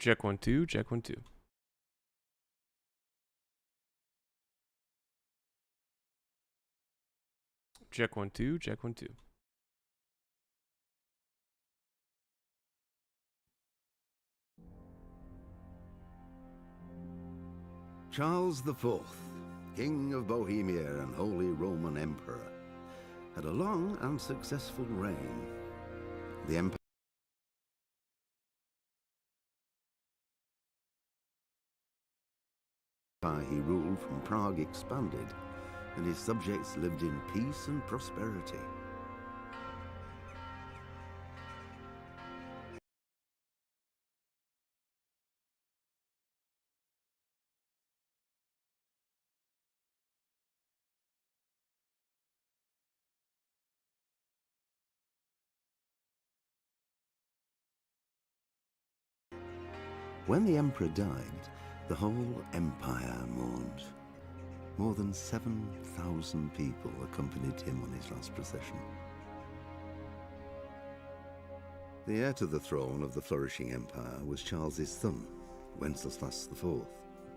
Check 1 2. Check 1 2. Check 1 2. Check 1 2. Charles IV, King of Bohemia and Holy Roman Emperor, had a long and successful reign. The empire he ruled from Prague expanded, and his subjects lived in peace and prosperity. When the emperor died, the whole empire mourned. More than 7,000 people accompanied him on his last procession. The heir to the throne of the flourishing empire was Charles's son, Wenceslas IV,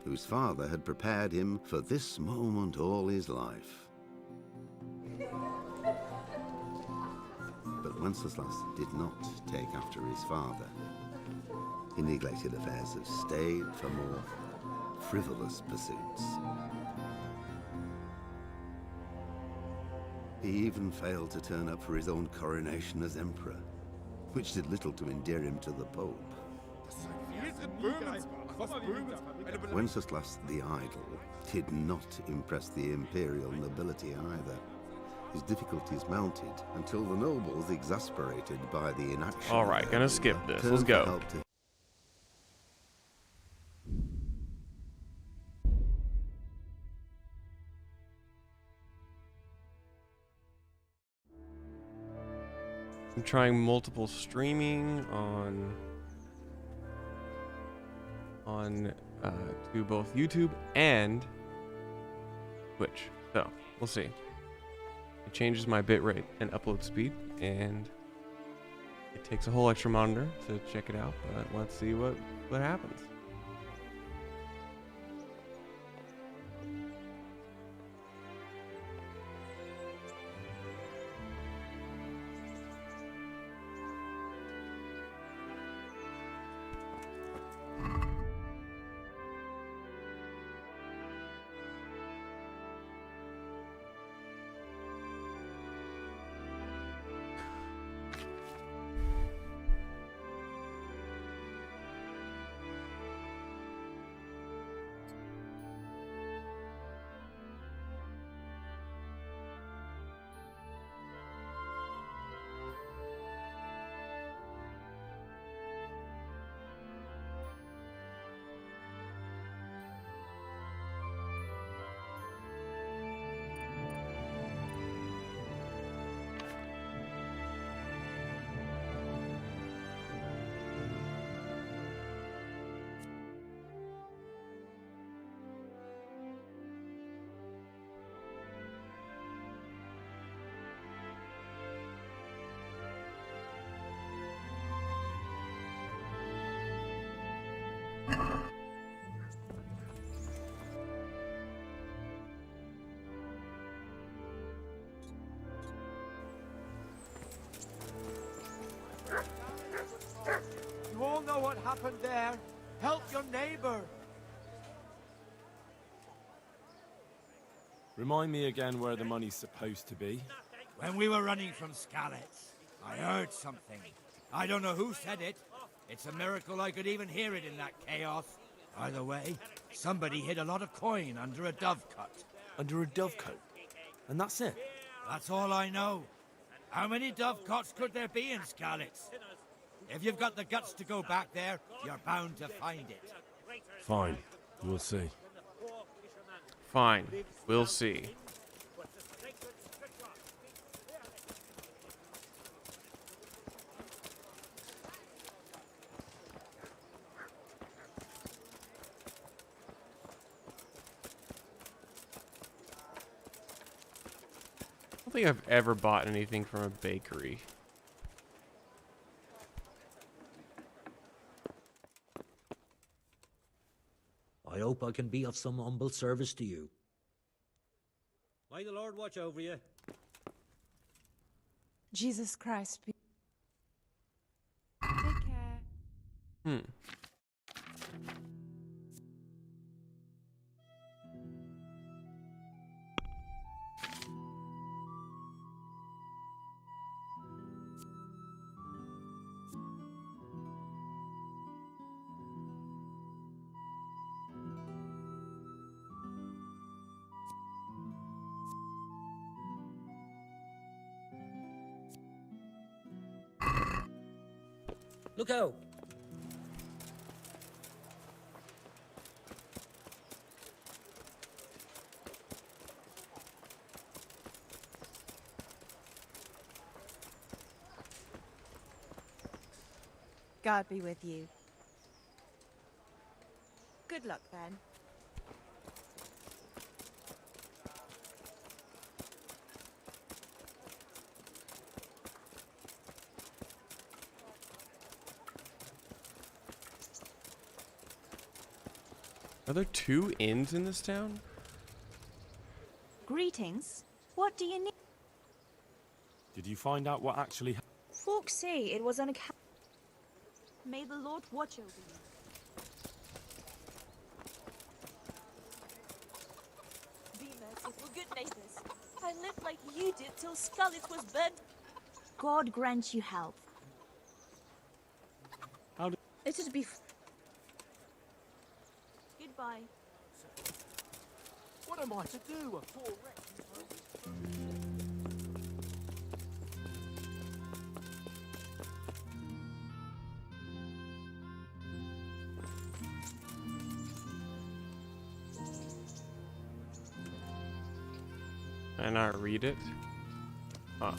whose father had prepared him for this moment all his life. But Wenceslas did not take after his father. He neglected affairs of state for more frivolous pursuits. He even failed to turn up for his own coronation as emperor, which did little to endear him to the Pope. Wenceslas the Idle did not impress the imperial nobility either. His difficulties mounted until the nobles, exasperated by the inaction. All right, gonna skip this. Let's go. I'm trying multiple streaming to both YouTube and Twitch. So we'll see. It changes my bitrate and upload speed, and it takes a whole extra monitor to check it out. But let's see what happens. You all know what happened there. Help your neighbor. Remind me again where the money's supposed to be. When we were running from Skalitz, I heard something. I don't know who said it. It's a miracle I could even hear it in that chaos. Either way, somebody hid a lot of coin under a dovecote. Under a dovecote? And that's it? That's all I know. How many dovecotes could there be in Skalitz? If you've got the guts to go back there, you're bound to find it. Fine. We'll see. Fine. We'll see. I don't think I've ever bought anything from a bakery. I hope I can be of some humble service to you. May the Lord watch over you. Jesus Christ. Take care. Hmm. Look out! God be with you. Good luck, then. Are there 2 inns in this town? Greetings. What do you need? Did you find out what actually happened? Folks say it was an account. May the Lord watch over you. Be merciful, good neighbors. I lived like you did till Scarlet was burnt. God grant you health. How did... It would be... Goodbye. What am I to do? A poor wretch. Can I read it? Huh.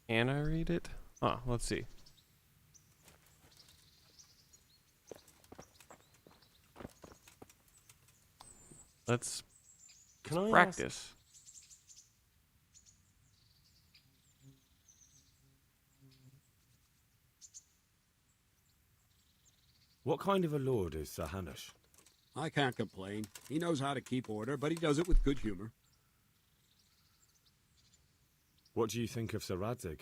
Can I read it? Huh, let's see. Let's Can I practice. What kind of a lord is Sir Hanush? I can't complain. He knows how to keep order, but he does it with good humor. What do you think of Sir Radzig?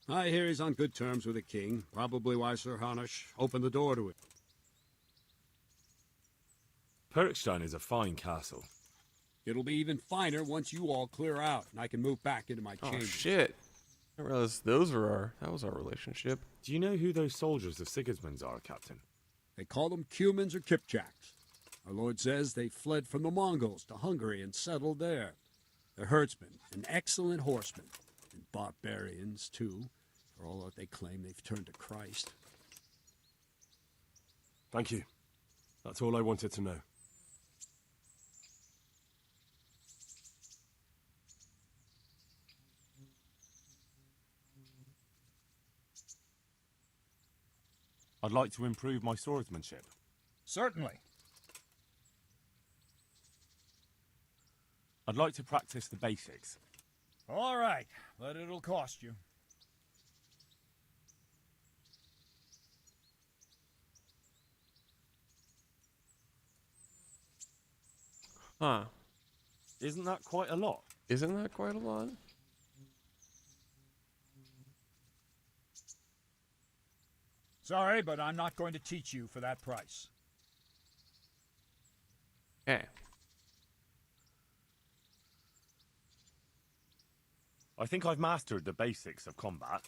I hear he's on good terms with the king, probably why Sir Hanush opened the door to it. Perkstein is a fine castle. It'll be even finer once you all clear out, and I can move back into my Oh chambers. shit. I realized that was our relationship. Do you know who those soldiers of Sigismund's are, Captain? They call them Cumans or Kipchaks. Our lord says they fled from the Mongols to Hungary and settled there. They're herdsmen, and excellent horsemen, and barbarians, too, for all that they claim they've turned to Christ. Thank you. That's all I wanted to know. I'd like to improve my swordsmanship. Certainly. I'd like to practice the basics. All right, but it'll cost you. Huh. Isn't that quite a lot? Isn't that quite a lot? Sorry, but I'm not going to teach you for that price. Okay. I think I've mastered the basics of combat.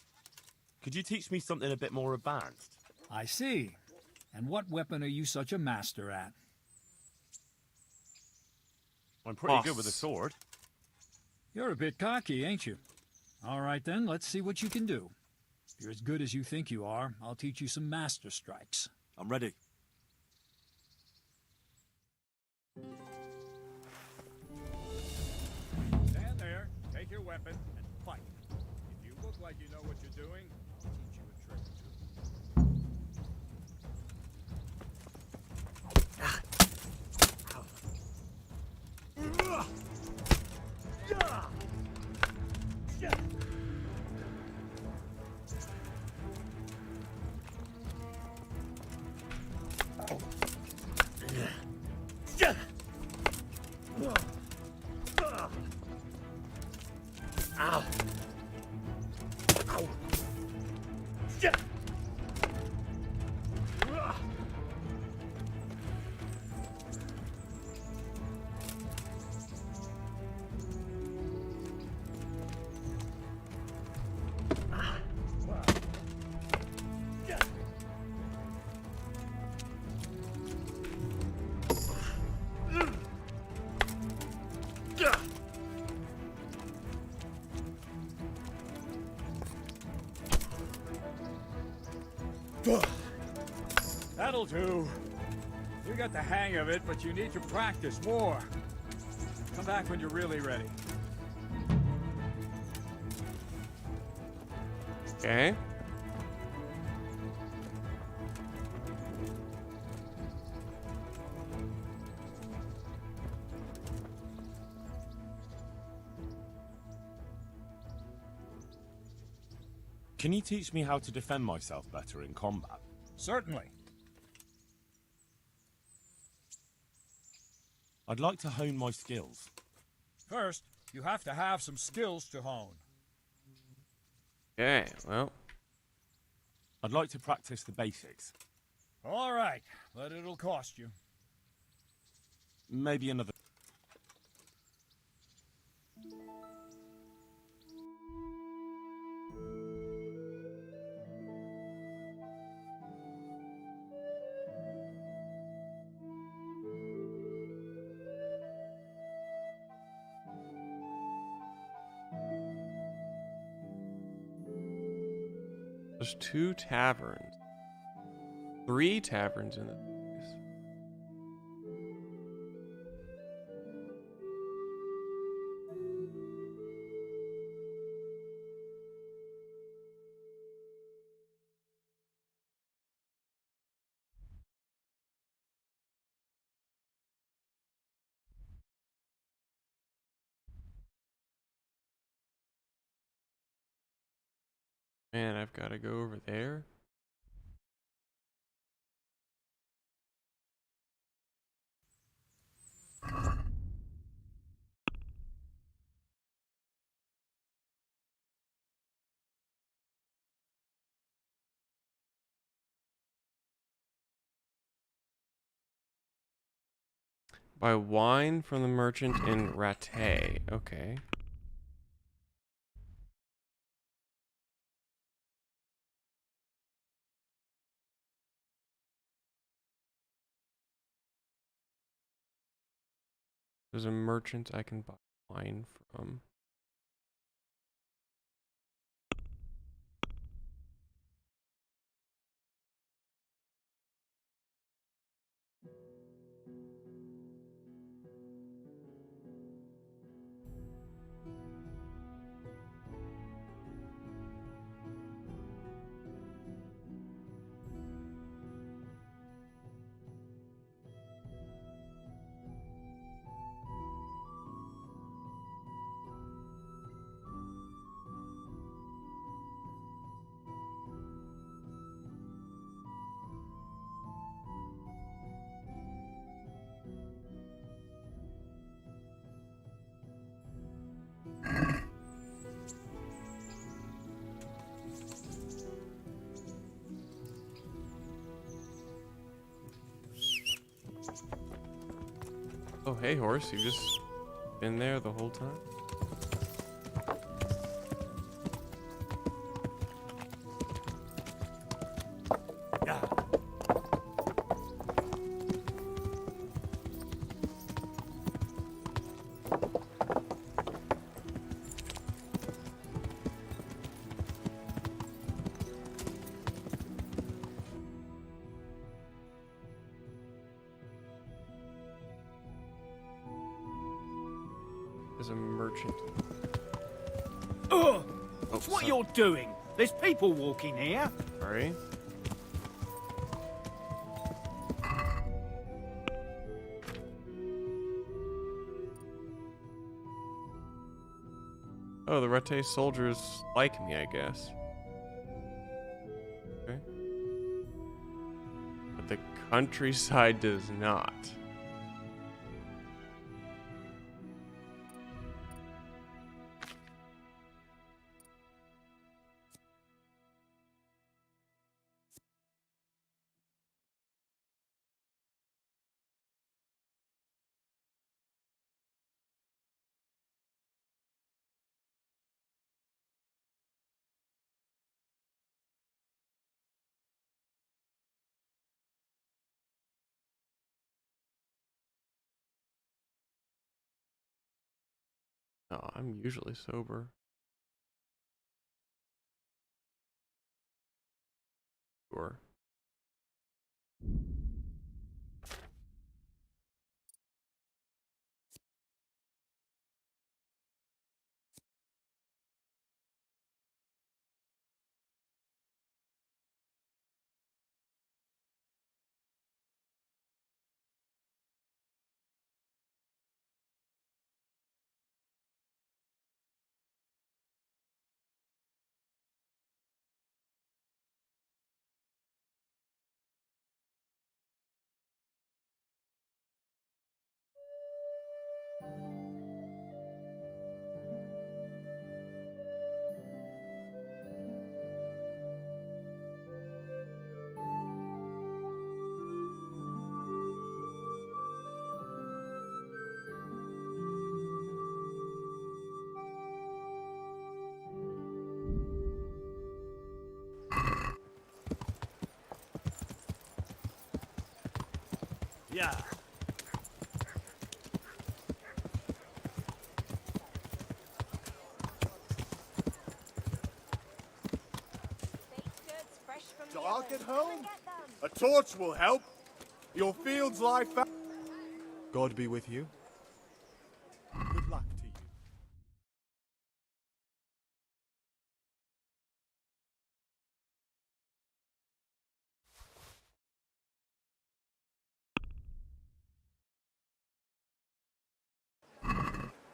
Could you teach me something a bit more advanced? I see. And what weapon are you such a master at? I'm pretty good with a sword. You're a bit cocky, ain't you? All right then, let's see what you can do. If you're as good as you think you are, I'll teach you some master strikes. I'm ready. Stand there, take your weapon, and fight. If you look like you know what you're doing, I'll teach you a trick or two. That'll do. You got the hang of it, but you need to practice more. Come back when you're really ready. Okay. Can you teach me how to defend myself better in combat? Certainly. I'd like to hone my skills. First, you have to have some skills to hone. Okay, well. I'd like to practice the basics. All right, but it'll cost you. Maybe another... There's 2 taverns. 3 taverns in this place. Man, I've got to go over there. Buy wine from the merchant in Rattay. Okay. There's a merchant I can buy wine from. Oh, hey, horse, you just been there the whole time? There's a merchant. Ugh! Oh, It's what you're doing. There's people walking here. Sorry. Oh, the Rete soldiers like me, I guess. Okay. But the countryside does not. No, I'm usually sober. Sure. Yeah. Dark at home? A torch will help. Your fields lie fast. God be with you. Good luck to you.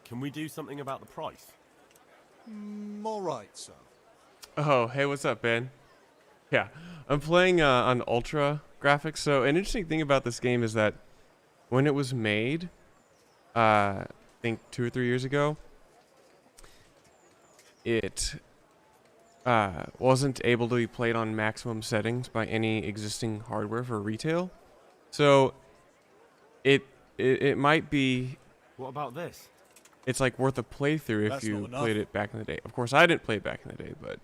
Can we do something about the price? All right, sir. Oh, hey, what's up, Ben? Yeah, I'm playing on Ultra graphics. So an interesting thing about this game is that when it was made, I think 2 or 3 years ago, it wasn't able to be played on maximum settings by any existing hardware for retail. So it might be. What about this? It's like worth a playthrough if That's you not enough. played it back in the day. Of course, I didn't play it back in the day, but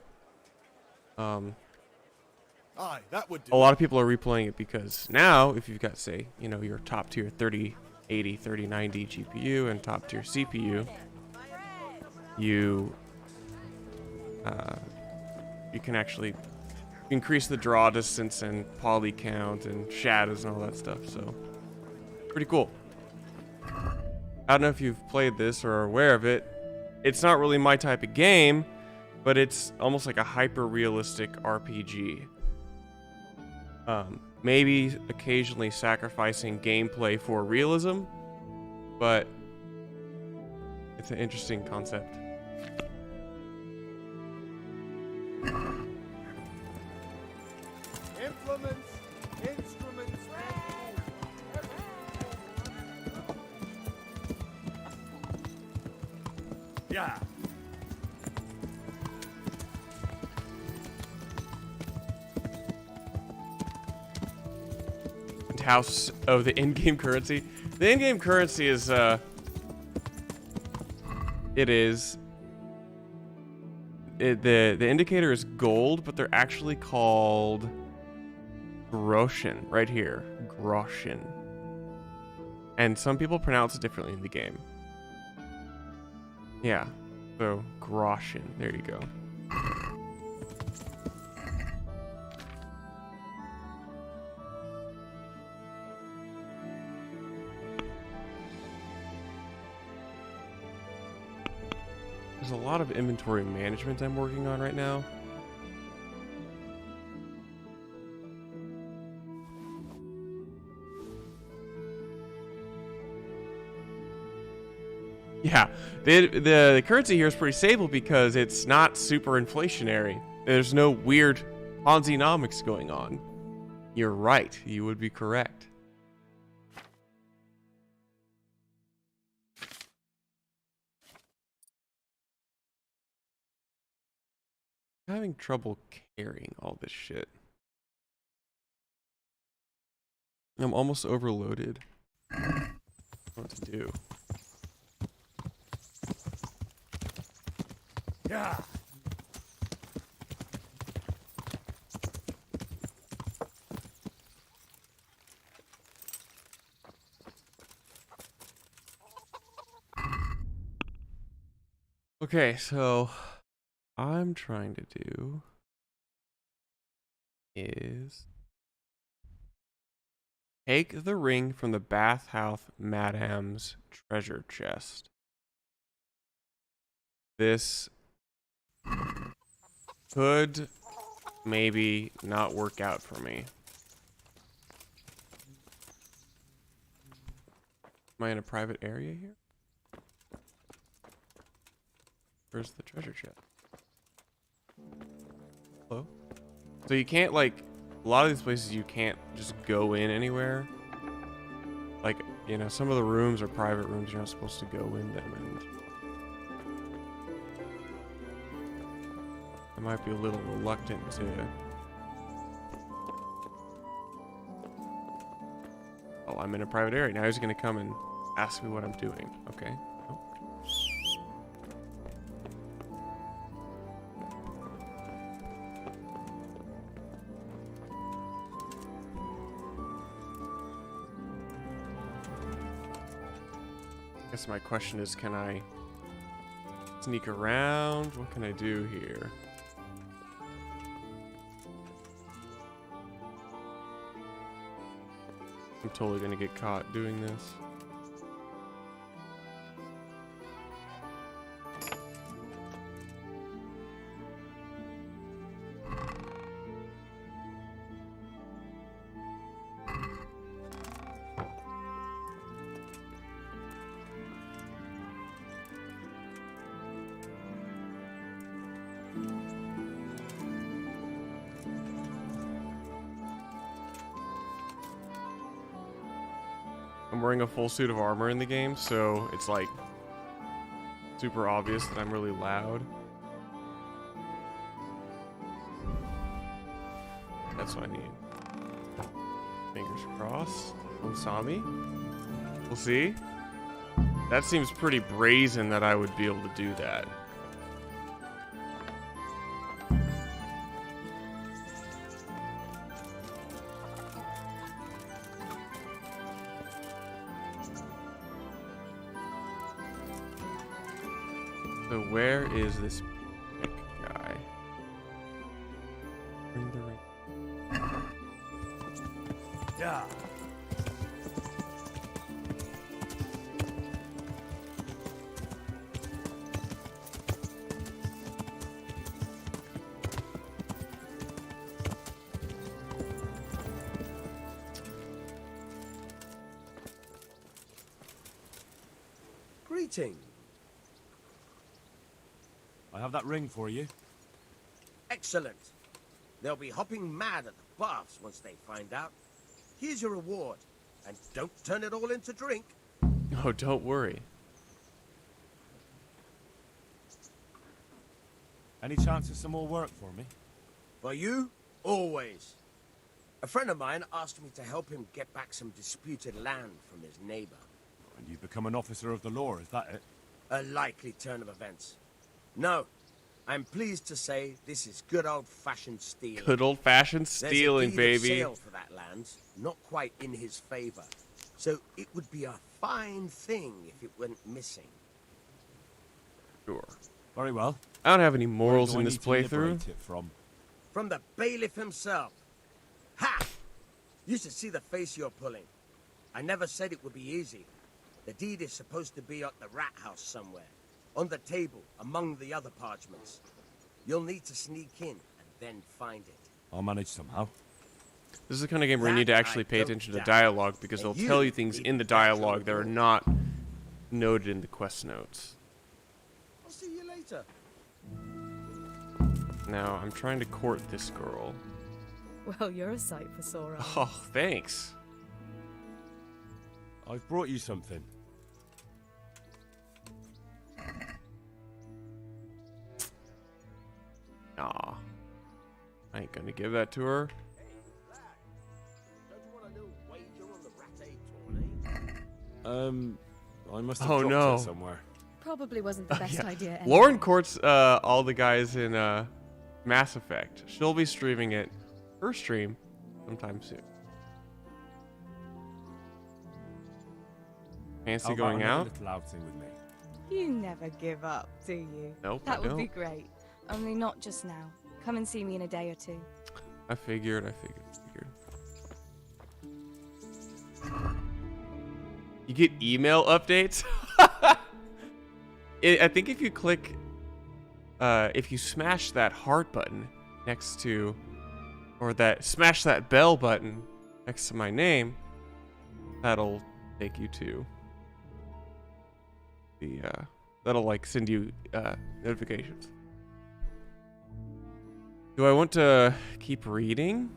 Aye, that would do. a lot of people are replaying it because now, if you've got, say, you know, your top tier 3080, 3090 GPU and top tier CPU, you can actually increase the draw distance and poly count and shadows and all that stuff. So, pretty cool. I don't know if you've played this or are aware of it. It's not really my type of game, but it's almost like a hyper-realistic RPG. Maybe occasionally sacrificing gameplay for realism, but it's an interesting concept. Implements, instruments, Yeah. House of the in-game currency. The in-game currency is the indicator is gold, but they're actually called Groschen right here. Groschen. And some people pronounce it differently in the game. Yeah. So, Groschen. There you go. There's a lot of inventory management I'm working on right now. Yeah, the currency here is pretty stable because it's not super inflationary. There's no weird Ponzi-nomics going on. You're right. You would be correct. I'm having trouble carrying all this shit. I'm almost overloaded. What to do? Yeah. Okay, so I'm trying to do is take the ring from the bathhouse Madame's treasure chest. This could maybe not work out for me. Am I in a private area here? Where's the treasure chest? Hello? So you can't, like, a lot of these places you can't just go in anywhere. Like, you know, some of the rooms are private rooms, you're not supposed to go in them, and I might be a little reluctant to... Oh, I'm in a private area. Now he's gonna come and ask me what I'm doing. Okay. Oh. I guess my question is, can I sneak around? What can I do here? I'm totally gonna get caught doing this. I'm wearing a full suit of armor in the game, so it's like super obvious that I'm really loud. That's what I need. Fingers crossed. No one saw me. We'll see. That seems pretty brazen that I would be able to do that. So where is this pick guy? Bring the ring. Yeah. Greeting. I have that ring for you. Excellent. They'll be hopping mad at the baths once they find out. Here's your reward. And don't turn it all into drink. Oh, don't worry. Any chance of some more work for me? For you, always. A friend of mine asked me to help him get back some disputed land from his neighbor. And you've become an officer of the law, is that it? A likely turn of events. No, I'm pleased to say this is good old-fashioned stealing. Good old-fashioned stealing, There's a deed baby. of sale for that land, not quite in his favor. So it would be a fine thing if it went missing. Sure. Very well. I don't have any Where morals do I in this need to playthrough. liberate it from? From the bailiff himself. Ha! You should see the face you're pulling. I never said it would be easy. The deed is supposed to be at the rat house somewhere. On the table, among the other parchments. You'll need to sneak in and then find it. I'll manage somehow. This is the kind of game where you need to actually pay attention to dialogue because they'll tell you things in the dialogue that are not noted in the quest notes. I'll see you later. Now, I'm trying to court this girl. Well, you're a sight for sore eyes. Oh, thanks. I've brought you something. Aw. I ain't gonna give that to her. I must have Oh dropped no. it somewhere. Probably wasn't the best idea anyway. Lauren courts all the guys in Mass Effect. She'll be streaming it, her stream, sometime soon. Fancy How about going another out? little outing with me? You never give up, do you? Nope, That I would be don't. great. Only not just now. Come and see me in a day or two. I figured. You get email updates? I think if you click, if you smash that heart button next to, or smash that bell button next to my name, that'll take you to the, that'll like send you, notifications. Do I want to keep reading?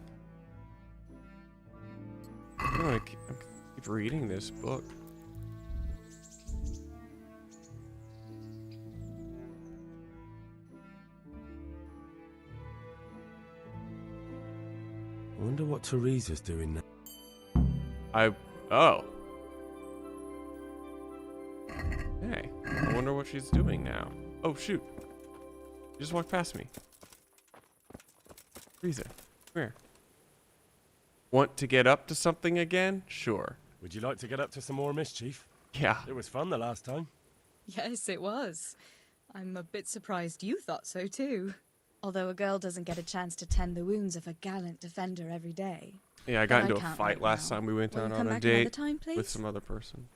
I want to keep reading this book. I wonder what Teresa's doing now. Oh. Hey, I wonder what she's doing now. Oh, shoot. She just walked past me. Teresa, come here. Want to get up to something again? Sure. Would you like to get up to some more mischief? Yeah. It was fun the last time. Yes, it was. I'm a bit surprised you thought so too. Although a girl doesn't get a chance to tend the wounds of a gallant defender every day. Yeah, I got into a fight last time we went Will you out come on a back another date time, please? with some other person.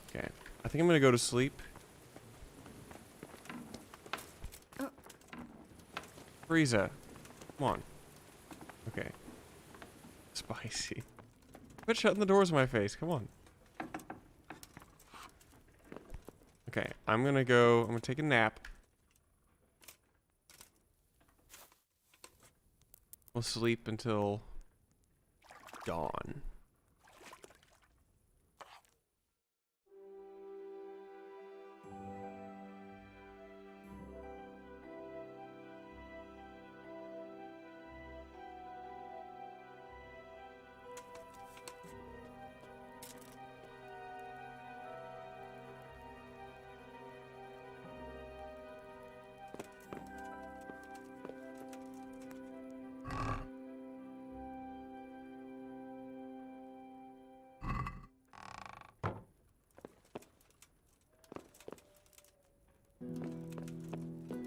Okay, I think I'm gonna go to sleep. Frieza, come on. Okay. Spicy. Quit shutting the doors in my face, come on. Okay, I'm gonna take a nap. We'll sleep until dawn.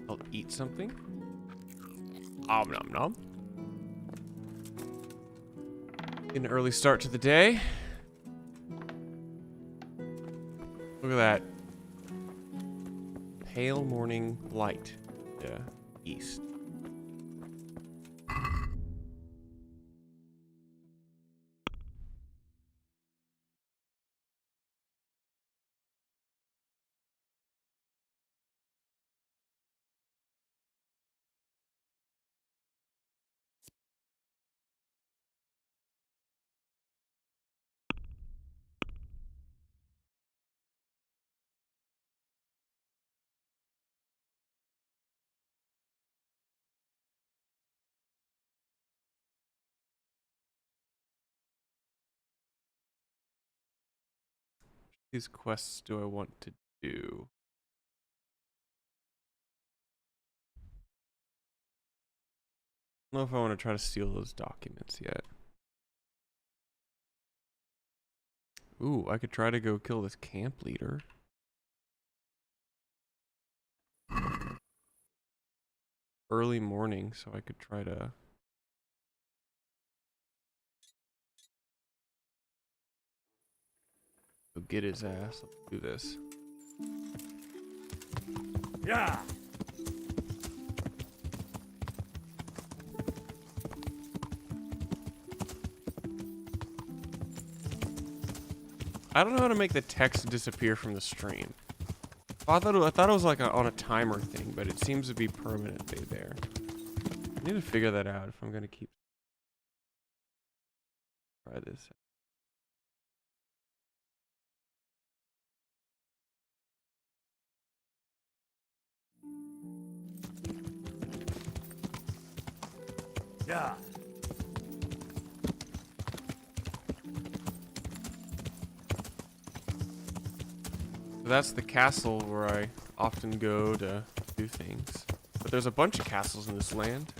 I'll eat something. Om nom nom. An early start to the day. Look at that. Pale morning light. Yeah, east. These quests do I want to do? I don't know if I want to try to steal those documents yet. Ooh, I could try to go kill this camp leader. Early morning, so I could try to... go get his ass. Let's do this. Yeah. I don't know how to make the text disappear from the stream. I thought it was like on a timer thing, but it seems to be permanently there. I need to figure that out if I'm gonna keep... try this. Yeah. So that's the castle where I often go to do things. But there's a bunch of castles in this land.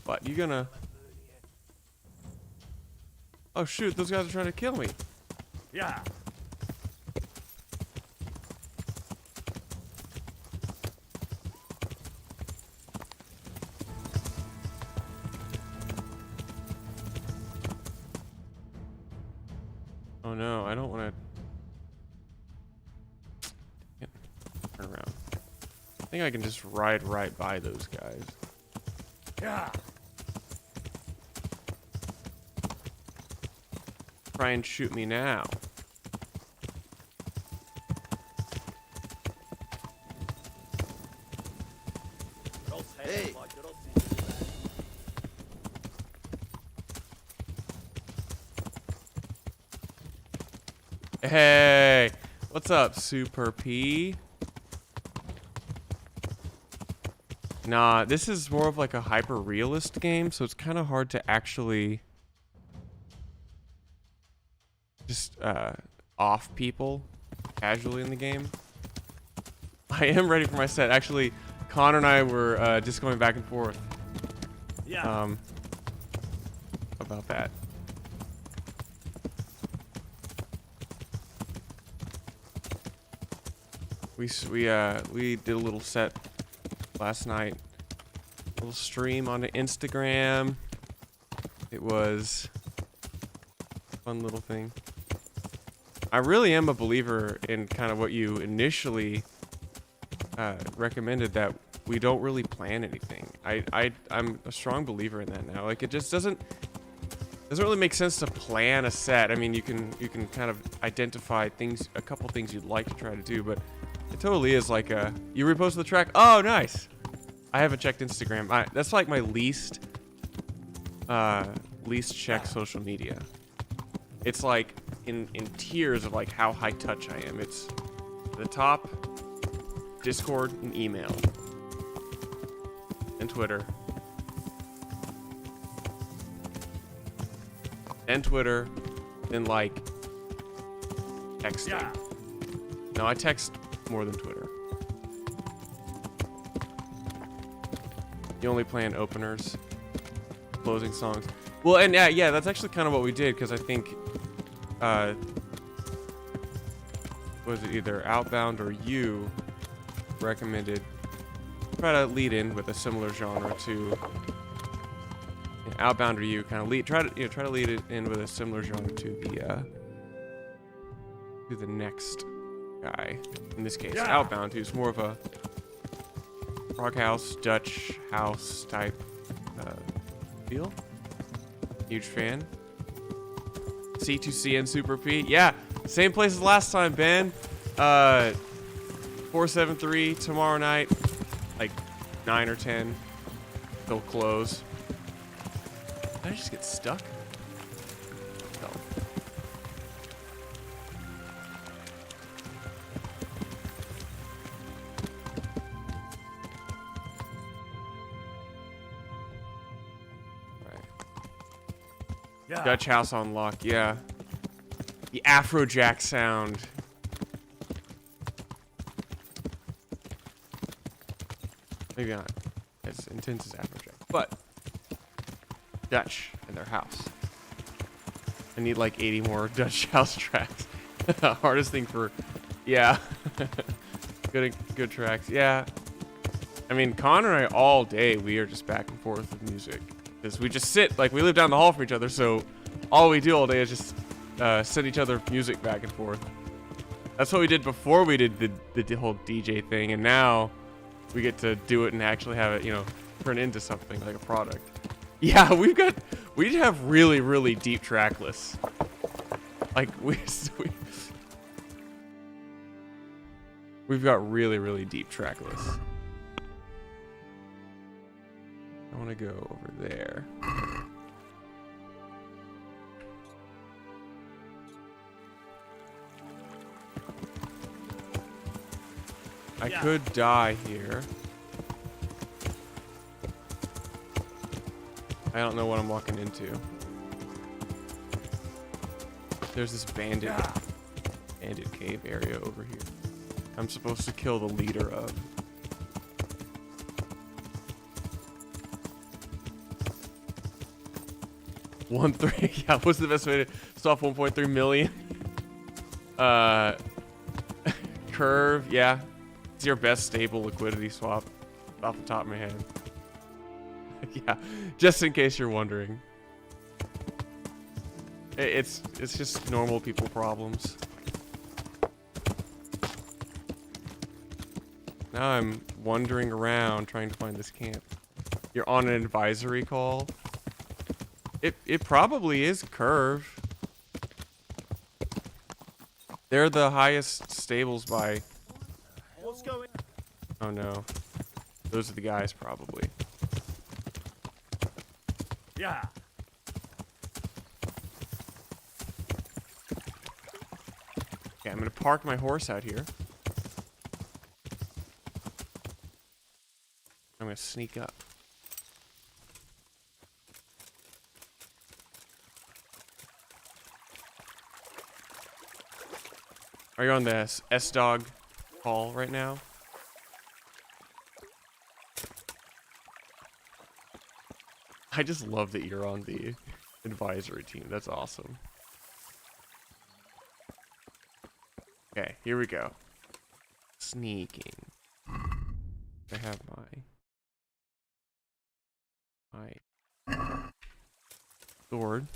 What, you gonna... Oh shoot, those guys are trying to kill me. Yeah. Oh no, I don't want to... turn around. I think I can just ride right by those guys. Yeah. Try and shoot me now. Hey. Hey, what's up, Super P? Nah, this is more of like a hyper-realist game, so it's kind of hard to actually just off people casually in the game. I am ready for my set. Actually, Connor and I were just going back and forth. Yeah. About that. We did a little set last night. A little stream on Instagram. It was a fun little thing. I really am a believer in kind of what you initially recommended, that we don't really plan anything. I'm a strong believer in that now. Like, it just doesn't really make sense to plan a set. I mean, you can kind of identify things, a couple things you'd like to try to do, but it totally is like you reposted the track. Oh, nice. I haven't checked Instagram. That's like my least checked social media. It's like in tiers of like how high touch I am. It's at the top, Discord and email and Twitter. And Twitter, then like texting. Yeah. No, I text more than Twitter. You only plan openers, closing songs. Well, and yeah, that's actually kind of what we did, because I think, was it either Outbound or you recommended try to lead in with a similar genre to Outbound, or you kind of try to lead it in with a similar genre to the next guy, in this case Outbound, who's more of a rock house, Dutch house type feel. Huge fan. C2C and Super P. Yeah, same place as last time, Ben. 473 tomorrow night, like 9 or 10. They'll close. Did I just get stuck? No. Dutch house on lock, yeah. The Afrojack sound. Maybe not as intense as Afrojack, but Dutch in their house. I need like 80 more Dutch house tracks. Hardest thing for, yeah. good tracks, yeah. I mean, Connor and I all day, we are just back and forth with music. Because we just sit, like we live down the hall from each other, so all we do all day is just send each other music back and forth. That's what we did before we did the whole DJ thing, and now we get to do it and actually have it, you know, turn into something like a product. Yeah, we have really, really deep track lists. Like we've got really, really deep track lists. I want to go over there. I could die here. I don't know what I'm walking into. There's this bandit cave area over here. I'm supposed to kill the leader of. Yeah, what's the best way to stop 1.3 million? Curve, yeah. It's your best stable liquidity swap off the top of my head. Yeah, just in case you're wondering. It's just normal people problems. Now I'm wandering around trying to find this camp. You're on an advisory call. It probably is Curve. They're the highest stables by. What's going? Oh no, those are the guys probably. Yeah. Okay, I'm gonna park my horse out here. I'm gonna sneak up. Are you on the S-Dog call right now? I just love that you're on the advisory team. That's awesome. Okay, here we go. Sneaking. I have my sword.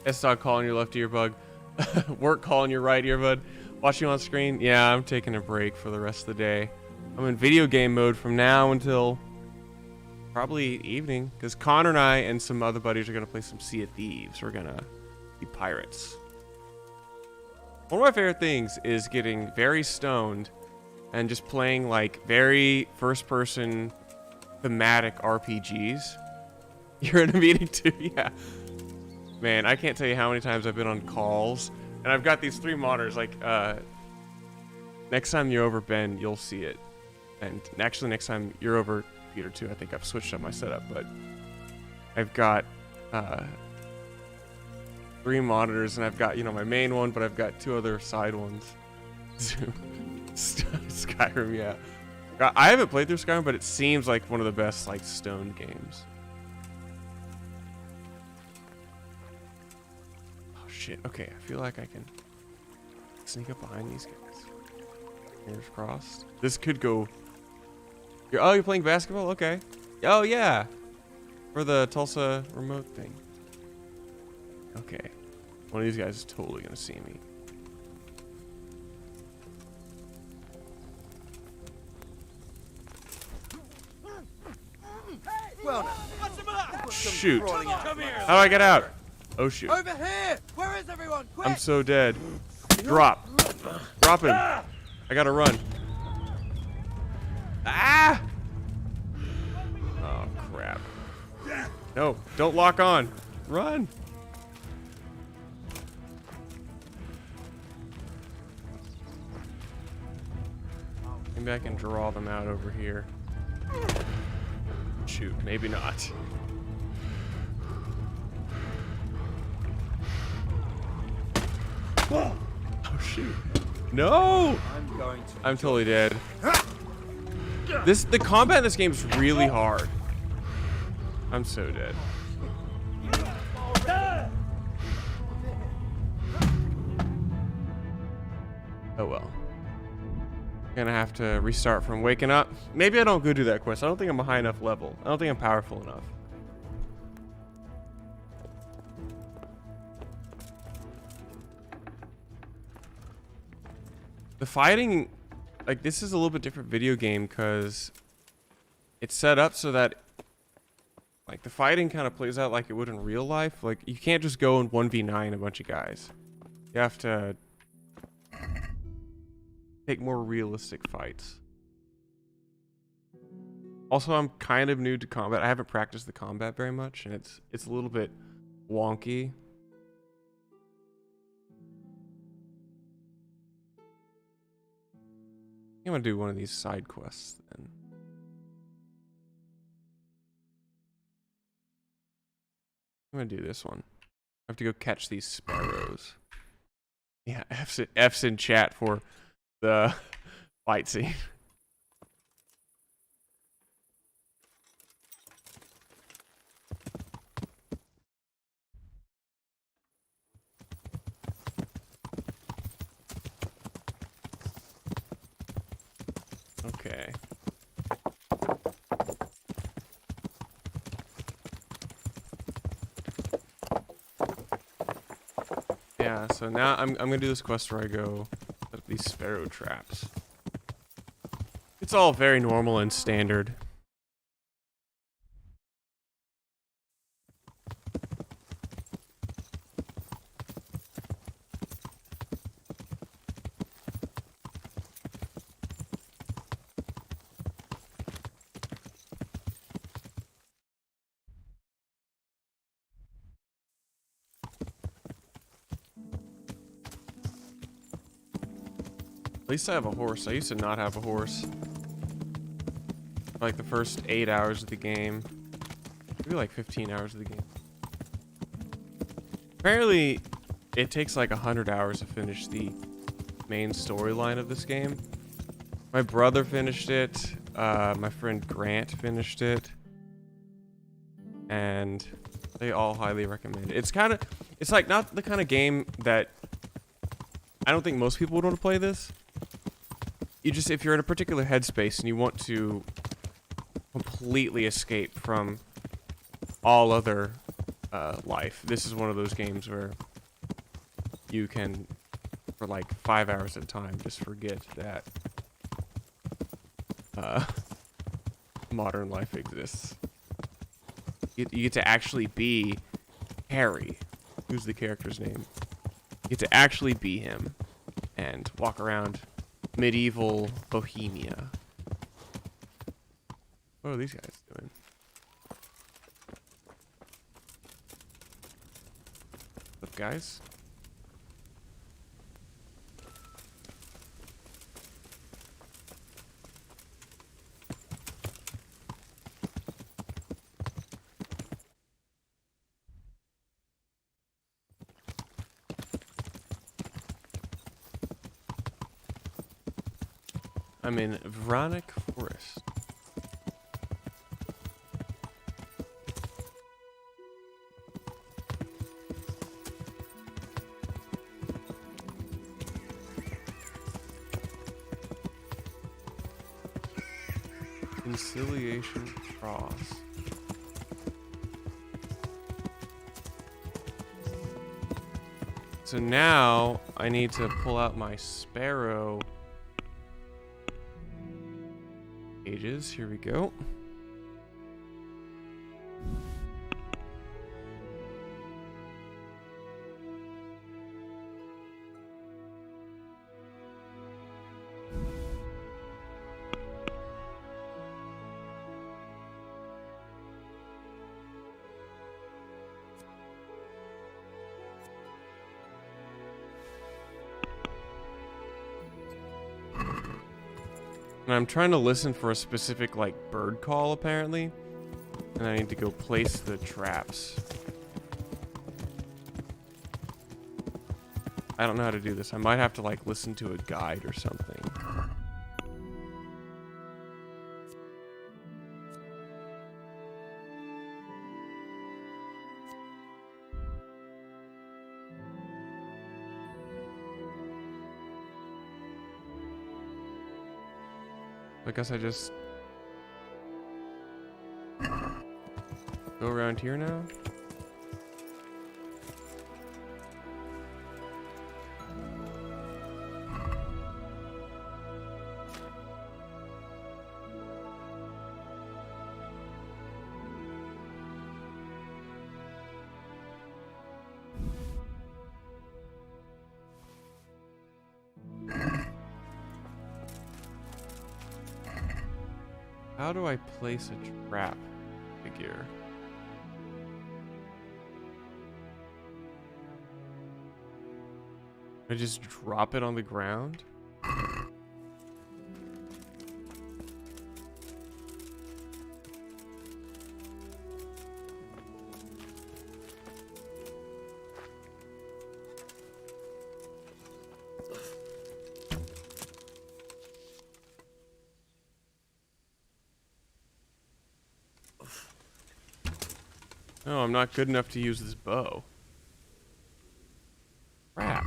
S-Dog calling your left earbud. Work calling your right earbud. Watching on screen. Yeah, I'm taking a break for the rest of the day. I'm in video game mode from now until probably evening. Because Connor and I and some other buddies are going to play some Sea of Thieves. We're going to be pirates. One of my favorite things is getting very stoned and just playing like very first-person thematic RPGs. You're in a meeting too? Yeah. Man, I can't tell you how many times I've been on calls, and I've got these 3 monitors. Like, next time you're over, Ben, you'll see it. And actually, next time you're over, Peter, too. I think I've switched up my setup, but I've got 3 monitors, and I've got, you know, my main one, but I've got 2 other side ones. Skyrim, yeah. I haven't played through Skyrim, but it seems like one of the best, like, stone games. Shit. Okay, I feel like I can sneak up behind these guys. Fingers crossed. This could go. Oh, you're playing basketball? Okay. Oh, yeah. For the Tulsa remote thing. Okay. One of these guys is totally going to see me. Well, now. Shoot. Come here. How do I get out? Oh, shoot. Over here! Where is everyone? Quick! I'm so dead. Drop. Drop him. I gotta run. Ah! Oh, crap. No, don't lock on. Run. Maybe I can draw them out over here. Shoot, maybe not. Oh, shoot. No! I'm totally dead. The combat in this game is really hard. I'm so dead. Oh well. Gonna have to restart from waking up. Maybe I don't go do that quest. I don't think I'm a high enough level. I don't think I'm powerful enough. The fighting, like, this is a little bit different video game because it's set up so that, like, the fighting kind of plays out like it would in real life. Like, you can't just go and 1v9 a bunch of guys. You have to take more realistic fights. Also, I'm kind of new to combat. I haven't practiced the combat very much, and it's a little bit wonky. I'm gonna do one of these side quests then. I'm gonna do this one. I have to go catch these sparrows. Yeah, F's in chat for the fight scene. Okay. Yeah, so now I'm gonna do this quest where I go set up these sparrow traps. It's all very normal and standard. At least I have a horse. I used to not have a horse. Like the first 8 hours of the game. Maybe like 15 hours of the game. Apparently, it takes like 100 hours to finish the main storyline of this game. My brother finished it. My friend Grant finished it. And they all highly recommend it. It's like not the kind of game that I don't think most people would want to play this. If you're in a particular headspace and you want to completely escape from all other life, this is one of those games where you can, for like 5 hours at a time, just forget that modern life exists. You get to actually be Harry, who's the character's name. You get to actually be him and walk around medieval Bohemia. What are these guys doing? What's up, guys? I'm in Vronic Forest. Conciliation Cross. So now I need to pull out my sparrow pages. Here we go. And I'm trying to listen for a specific, like, bird call, apparently. And I need to go place the traps. I don't know how to do this. I might have to, like, listen to a guide or something. I guess I just go around here now. How do I place a trap figure? I just drop it on the ground? No, I'm not good enough to use this bow. Crap.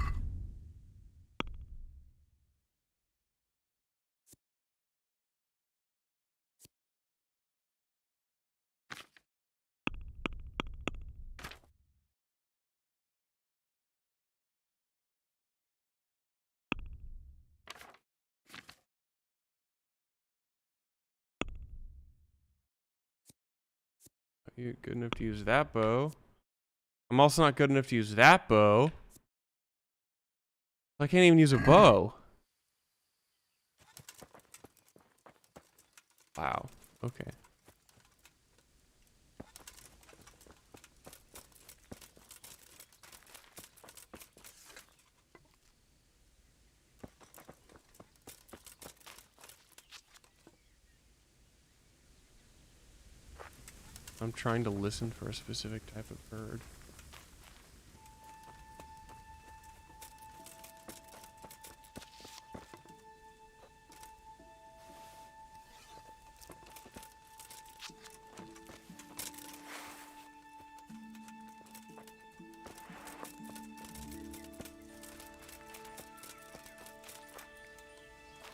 You're good enough to use that bow. I'm also not good enough to use that bow. I can't even use a bow. Wow. Okay. I'm trying to listen for a specific type of bird.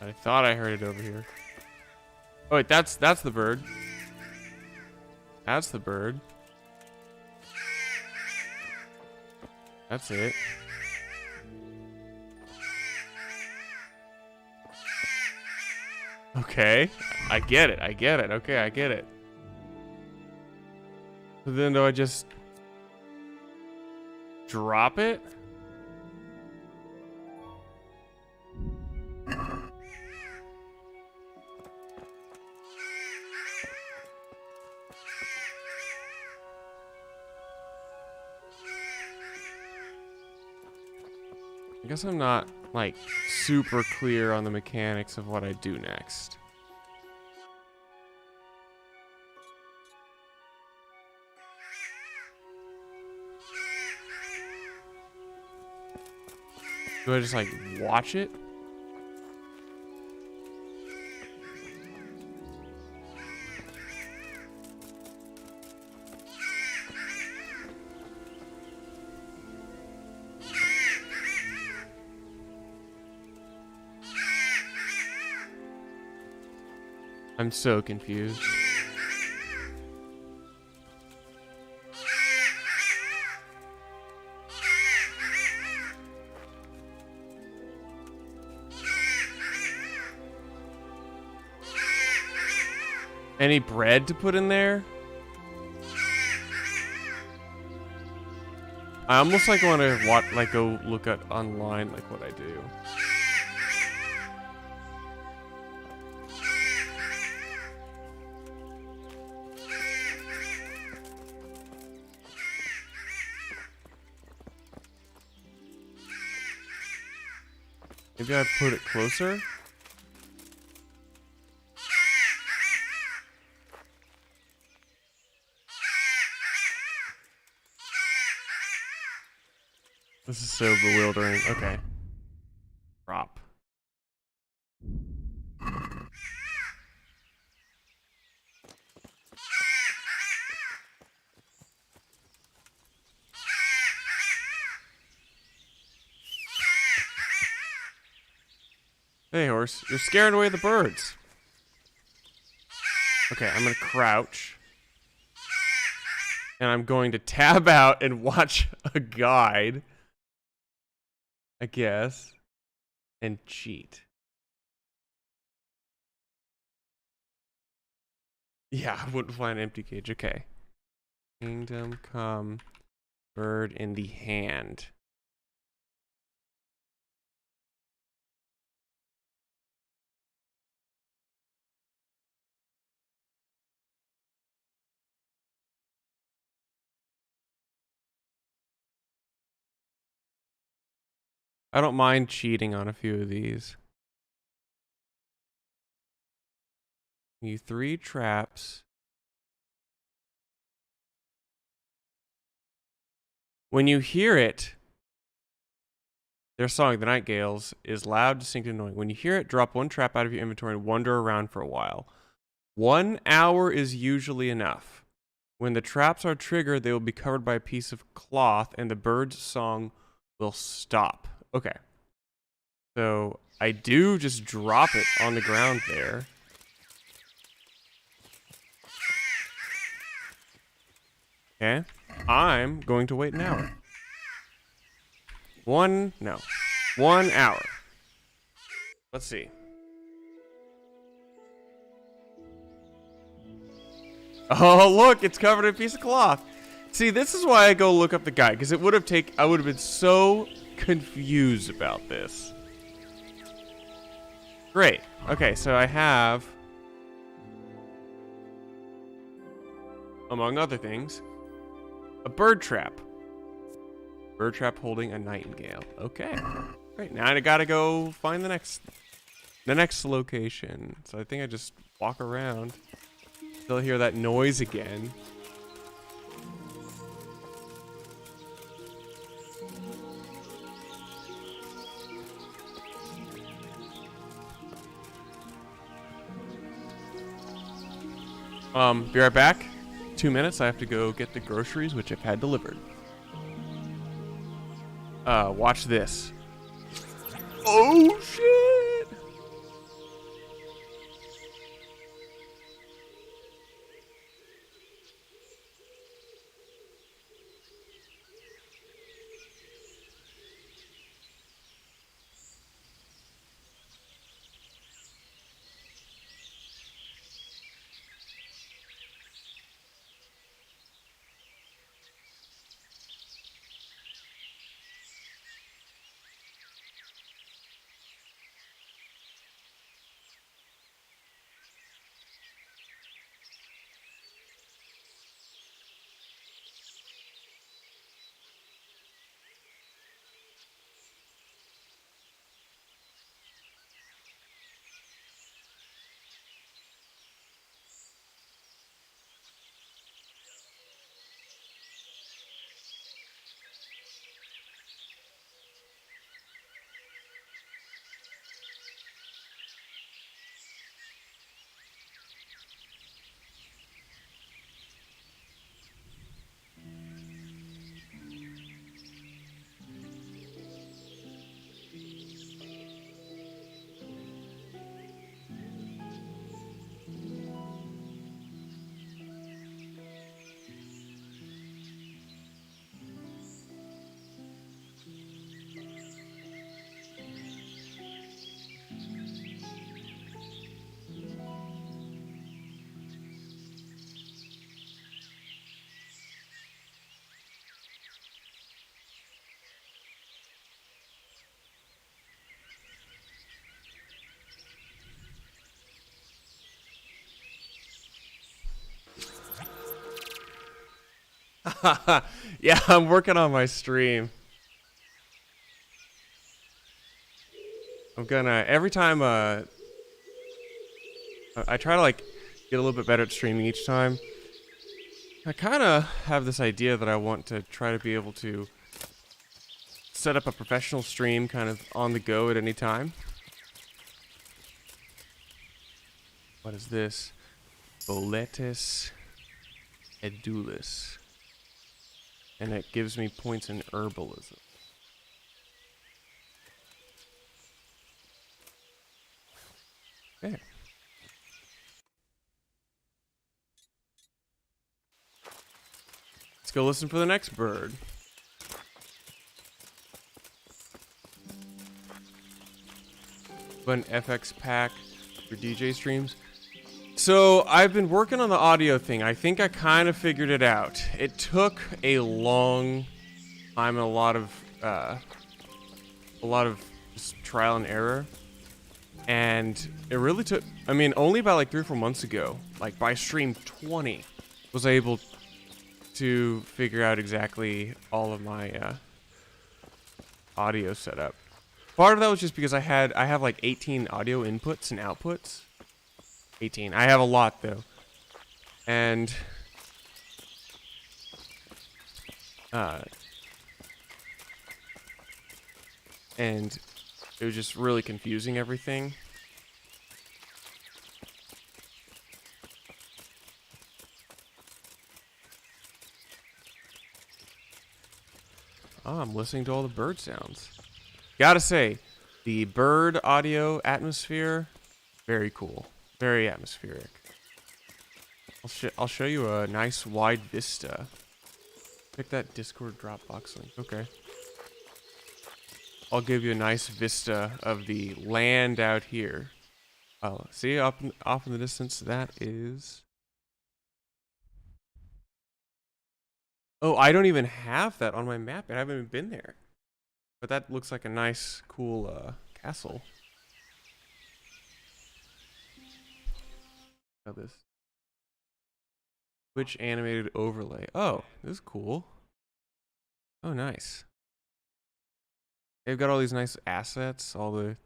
I thought I heard it over here. Oh wait, that's the bird. That's the bird. That's it. Okay. I get it. I get it. Okay, I get it. So then do I just drop it? I guess I'm not, like, super clear on the mechanics of what I do next. Do I just, like, watch it? I'm so confused. Any bread to put in there? I almost like want to go look at online like what I do. Maybe I put it closer? This is so bewildering. Okay. Drop. Hey, horse. You're scaring away the birds. Okay, I'm gonna crouch. And I'm going to tab out and watch a guide. I guess. And cheat. Yeah, I wouldn't fly an empty cage. Okay. Kingdom come. Bird in the hand. I don't mind cheating on a few of these. You 3 traps. When you hear it, their song, The Nightingales, is loud, distinct, and annoying. When you hear it, drop 1 trap out of your inventory and wander around for a while. 1 hour is usually enough. When the traps are triggered, they will be covered by a piece of cloth, and the bird's song will stop. Okay. So I do just drop it on the ground there. Okay. I'm going to wait an hour. 1 hour. Let's see. Oh, look, it's covered in a piece of cloth. See, this is why I go look up the guide, because it would have I would have been so confused about this. Great. Okay, so I have, among other things, a bird trap. Bird trap holding a nightingale. Okay. Great. Now I gotta go find the next location. So I think I just walk around till I hear that noise again. Be right back. 2 minutes. I have to go get the groceries, which I've had delivered. Watch this. Oh, shit! Yeah, I'm working on my stream. I'm gonna, every time, I try to, like, get a little bit better at streaming each time. I kind of have this idea that I want to try to be able to set up a professional stream kind of on the go at any time. What is this? Boletus edulis. And it gives me points in herbalism. Okay. Let's go listen for the next bird. An FX pack for DJ streams. So I've been working on the audio thing. I think I kind of figured it out. It took a long time and a lot of just trial and error. And it really took, I mean, only about like 3 or 4 months ago, like by stream 20, was I able to figure out exactly all of my audio setup. Part of that was just because I have like 18 audio inputs and outputs. 18. I have a lot though. And it was just really confusing everything. Oh, I'm listening to all the bird sounds. Gotta say, the bird audio atmosphere, very cool. Very atmospheric. I'll show you a nice wide vista. Pick that Discord Dropbox link. Okay. I'll give you a nice vista of the land out here. Oh, see off in the distance, that is... Oh, I don't even have that on my map. I haven't even been there. But that looks like a nice, cool castle. This Twitch animated overlay. Oh, this is cool. Oh, nice. They've got all these nice assets, all the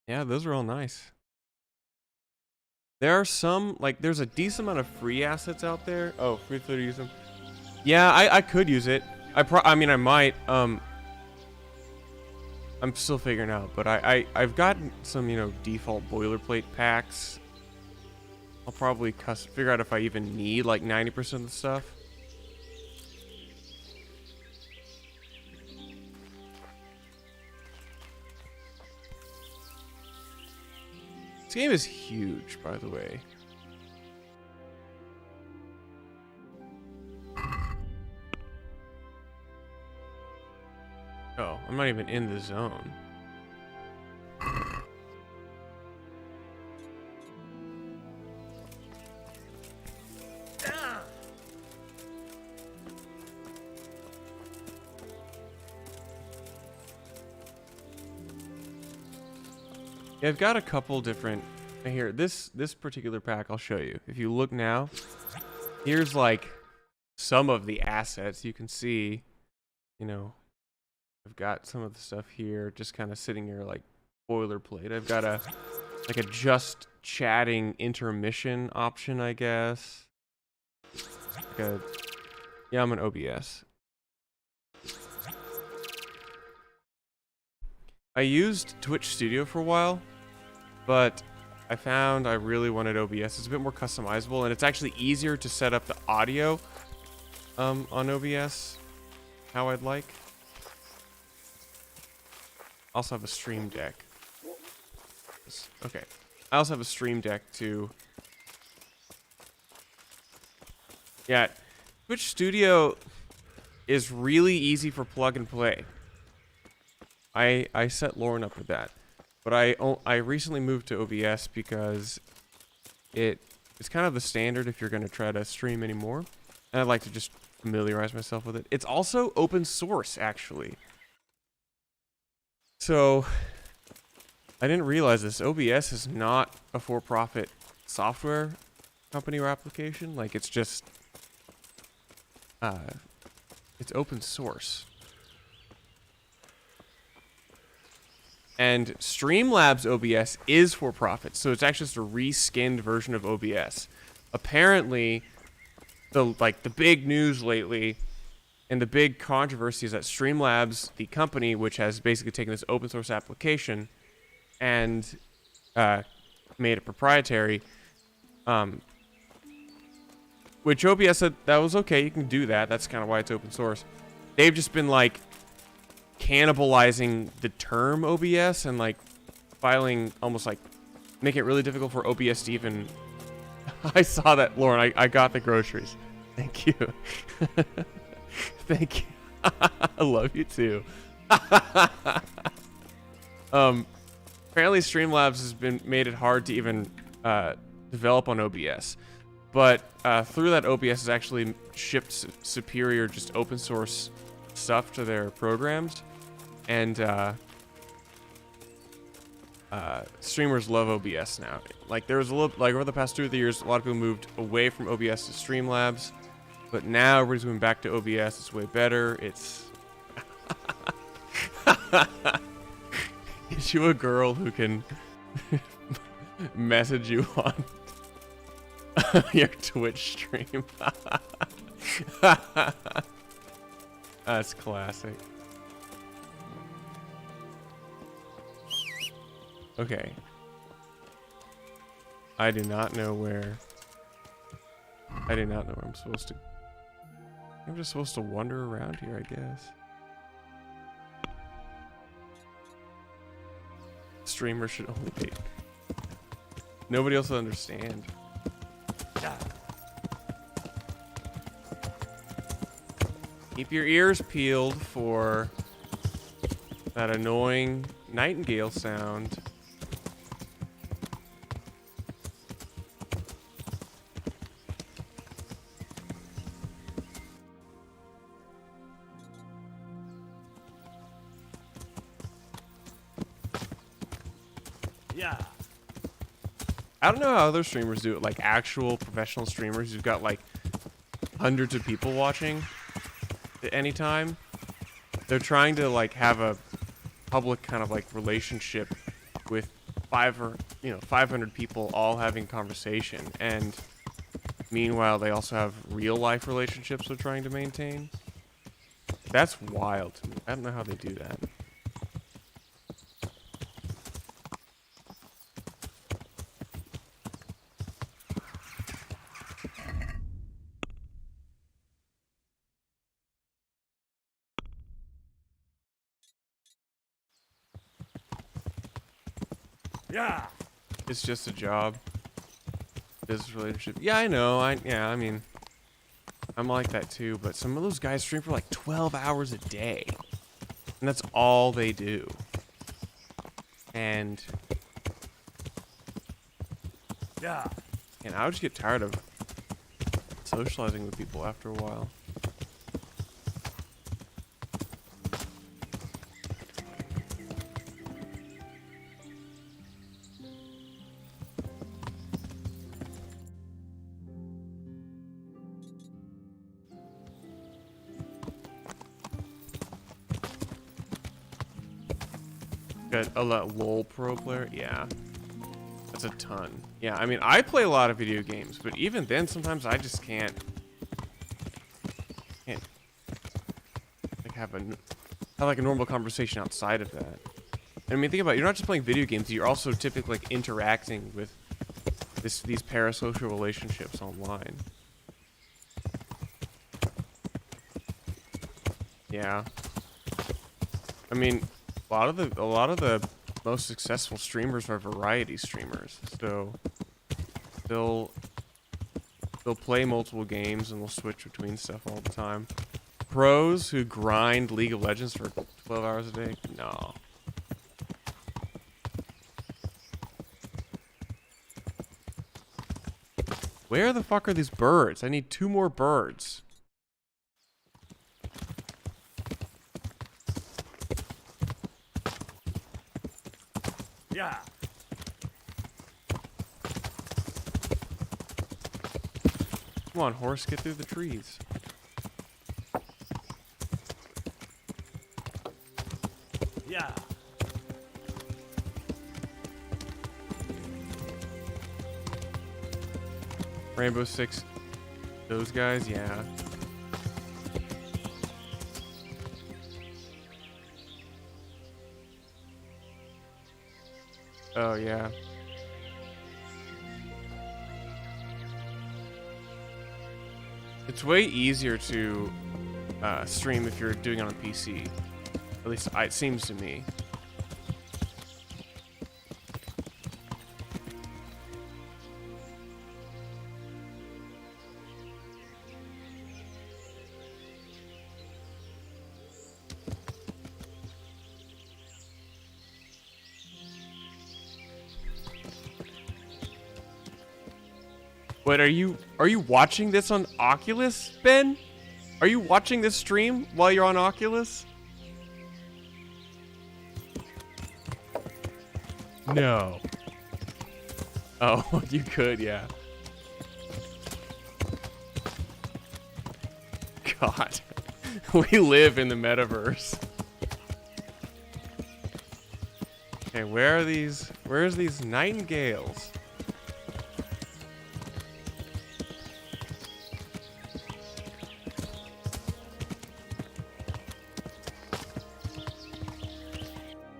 yeah, those are all nice. There are some, like, there's a decent amount of free assets out there. Oh, free to use them. Yeah, I could use it. I mean, I might. I'm still figuring out, but I've gotten some, you know, default boilerplate packs. I'll probably figure out if I even need like 90% of the stuff. This game is huge, by the way. Oh, I'm not even in the zone. Yeah, I've got a couple different... Here, this particular pack I'll show you. If you look now, here's like some of the assets. You can see, you know, I've got some of the stuff here just kind of sitting here like boilerplate. I've got a just chatting intermission option, I guess. Yeah, I'm an OBS. I used Twitch Studio for a while, but I found I really wanted OBS. It's a bit more customizable, and it's actually easier to set up the audio on OBS how I'd like. I also have a Stream Deck. Okay. I also have a Stream Deck too. Yeah, Twitch Studio is really easy for plug and play. I set Lauren up with that, but I recently moved to OBS because it's kind of the standard if you're going to try to stream anymore, and I'd like to just familiarize myself with it. It's also open source, actually. So I didn't realize this. OBS is not a for-profit software company or application. Like, it's just it's open source. And Streamlabs OBS is for profit, so it's actually just a reskinned version of OBS. Apparently, the big news lately and the big controversy is that Streamlabs, the company which has basically taken this open source application and made it proprietary, which OBS said that was okay, you can do that. That's kind of why it's open source. They've just been like cannibalizing the term OBS and like filing almost like making it really difficult for OBS to even. I saw that, Lauren. I got the groceries. Thank you. Thank you. I love you too. Apparently Streamlabs has been made it hard to even develop on OBS, but through that OBS has actually shipped superior just open source stuff to their programs, and streamers love OBS now. Like there was a little, like over the past 2 or 3 years, a lot of people moved away from OBS to Streamlabs, but now everybody's moving back to OBS. It's way better. It's is you a girl who can message you on your Twitch stream? That's classic. Okay. I do not know where I'm supposed to. I'm just supposed to wander around here, I guess. Streamer should only be. Nobody else will understand. Keep your ears peeled for that annoying nightingale sound. Yeah. I don't know how other streamers do it, like actual professional streamers who've got like hundreds of people watching at any time. They're trying to like have a public kind of like relationship with 500 people all having conversation, and meanwhile they also have real life relationships they're trying to maintain. That's wild to me. I don't know how they do that. Yeah. It's just a job. Business relationship. Yeah, I know. I mean, I'm like that too, but some of those guys stream for like 12 hours a day. And that's all they do. And yeah. And I would just get tired of socializing with people after a while. Got a LOL Pro player? Yeah. That's a ton. Yeah, I mean, I play a lot of video games, but even then, sometimes I just can't like have like a normal conversation outside of that. I mean, think about it, you're not just playing video games, you're also typically like interacting with these parasocial relationships online. Yeah. I mean, a lot of the most successful streamers are variety streamers. So they'll play multiple games and they'll switch between stuff all the time. Pros who grind League of Legends for 12 hours a day? No. Where the fuck are these birds? I need 2 more birds. Yeah. Come on, horse, get through the trees. Yeah. Rainbow Six Those guys, yeah. Oh, yeah. It's way easier to stream if you're doing it on PC. At least it seems to me. Wait, are you watching this on Oculus, Ben? Are you watching this stream while you're on Oculus? No. Oh, you could, yeah. God. We live in the metaverse. Okay, where's these nightingales?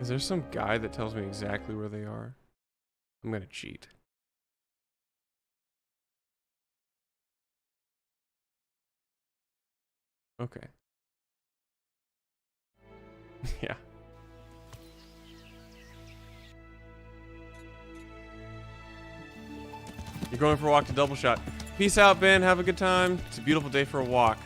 Is there some guide that tells me exactly where they are? I'm gonna cheat. Okay. Yeah. You're going for a walk to Double Shot. Peace out, Ben. Have a good time. It's a beautiful day for a walk.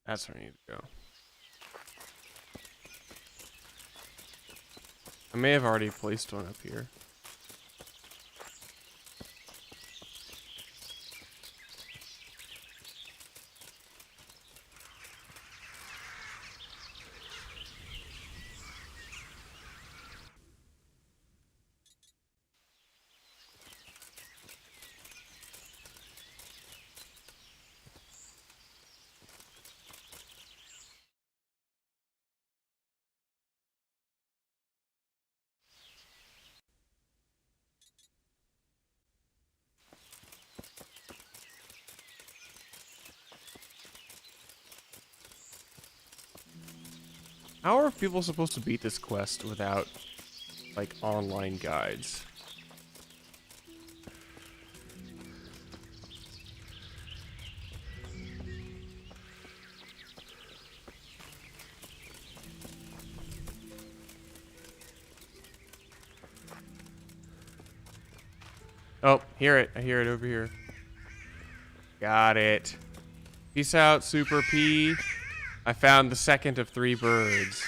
That's where I need to go. I may have already placed one up here. How are people supposed to beat this quest without, like, online guides? Oh, hear it. I hear it over here. Got it. Peace out, Super P. I found the second of 3 birds.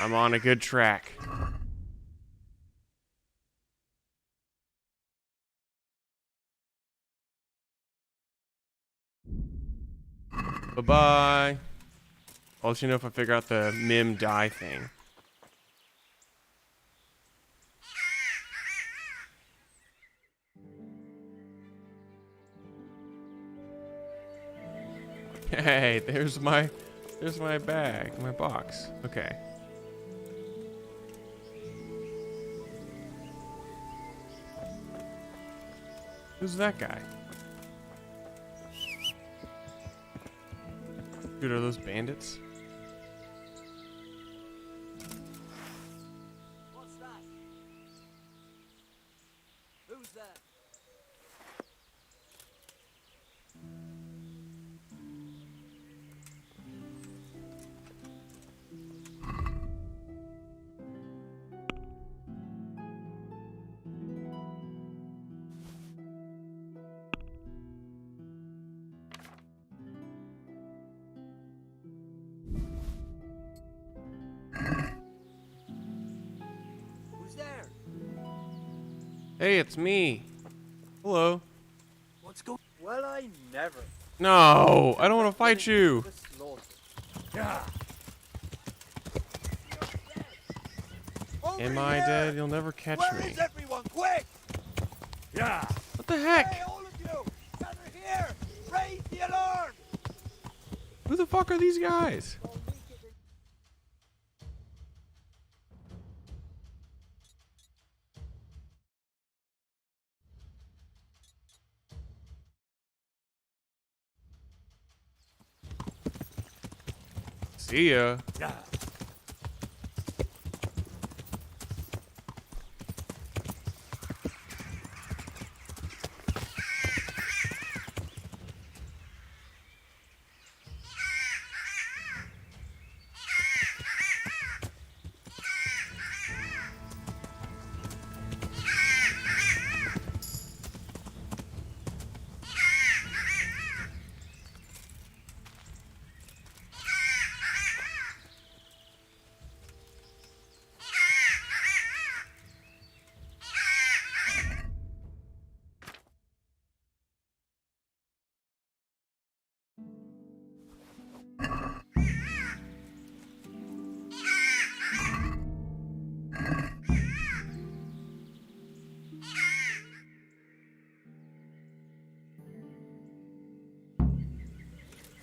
I'm on a good track. Bye-bye. I'll let you know if I figure out the Mim die thing. Hey, there's my bag, my box. Okay. Who's that guy? Dude, are those bandits? What's that? Who's there? Hey, it's me. Hello. What's going? Well, I never. No, I don't want to fight you. Yeah. Am I dead? You'll never catch Where me. is everyone? Quick! Yeah. What the heck? Hey, all of you! Gather here! Raise the alarm! Who the fuck are these guys? See ya. Yeah.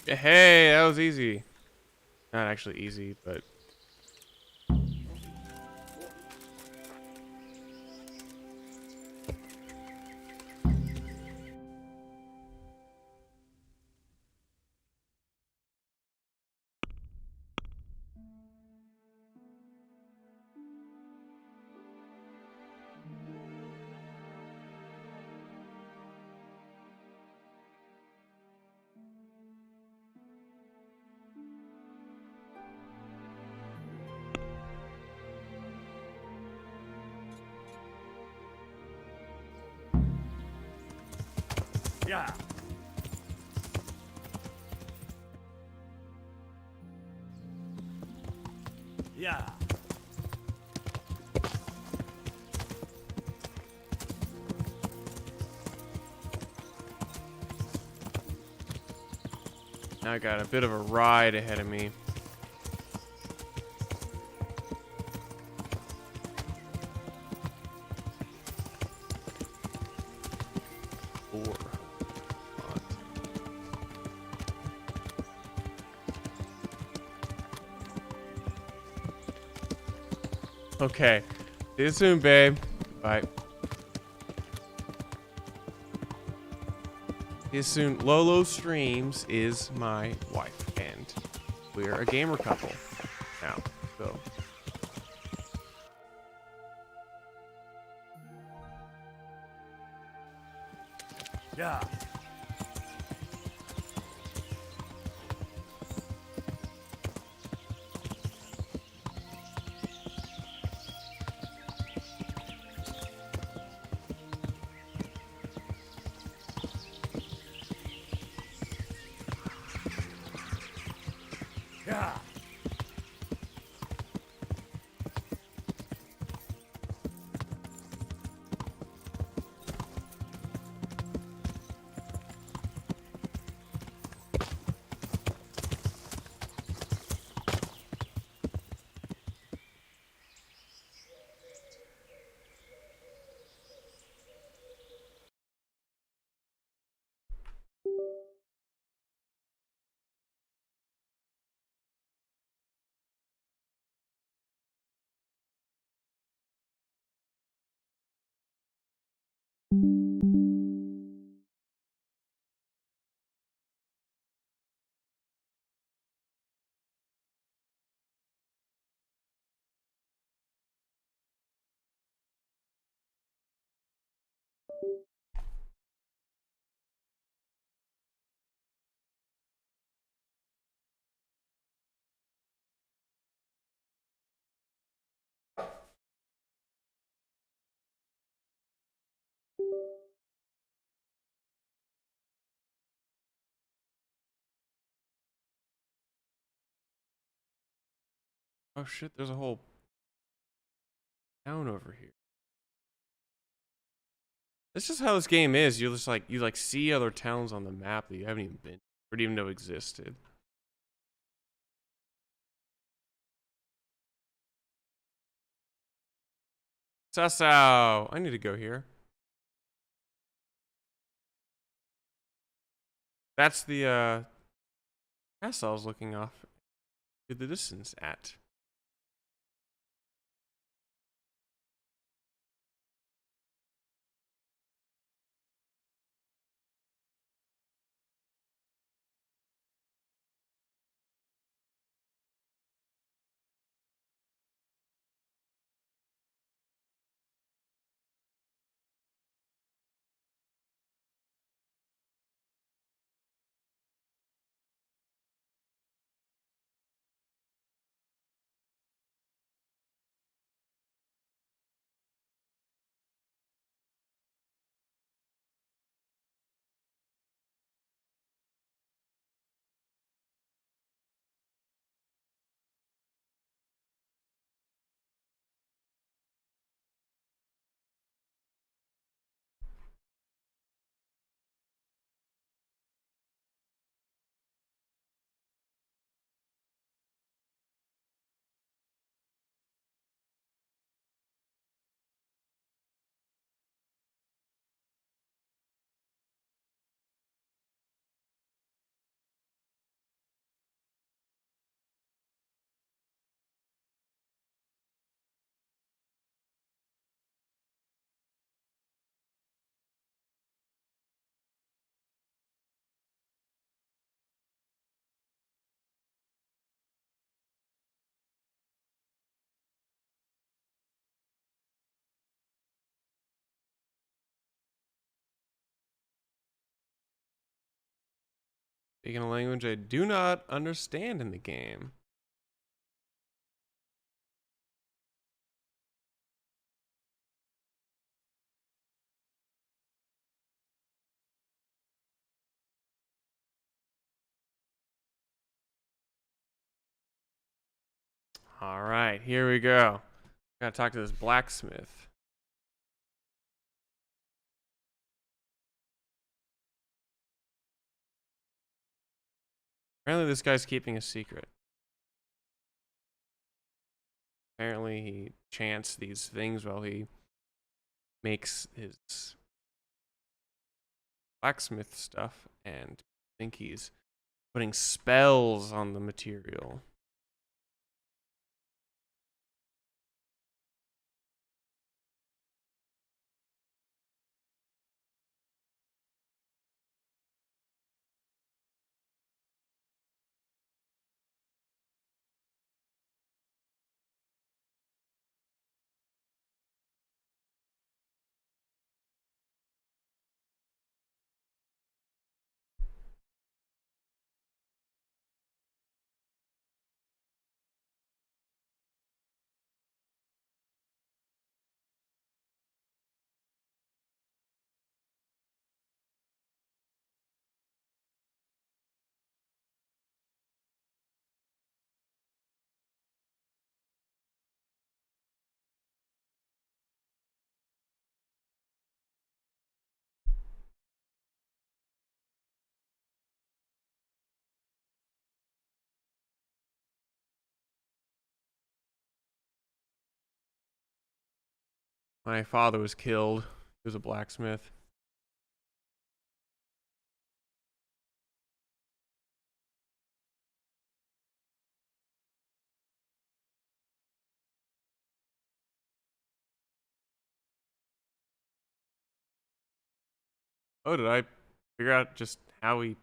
Hey, that was easy. Not actually easy, but... Yeah. Yeah. Now I got a bit of a ride ahead of me. Okay. See you soon, babe. Bye. See you soon. Lolo Streams is my wife, and we're a gamer couple now. So. Yeah. Yeah. Oh shit, there's a whole town over here. That's just how this game is. You're just like, you like see other towns on the map that you haven't even been or didn't even know existed. Sasau! I need to go here. That's the castle I was looking off to the distance at. Speaking a language I do not understand in the game. All right, here we go. Gotta talk to this blacksmith. Apparently this guy's keeping a secret. Apparently he chants these things while he makes his blacksmith stuff, and I think he's putting spells on the material. My father was killed. He was a blacksmith. Oh, did I figure out just how he...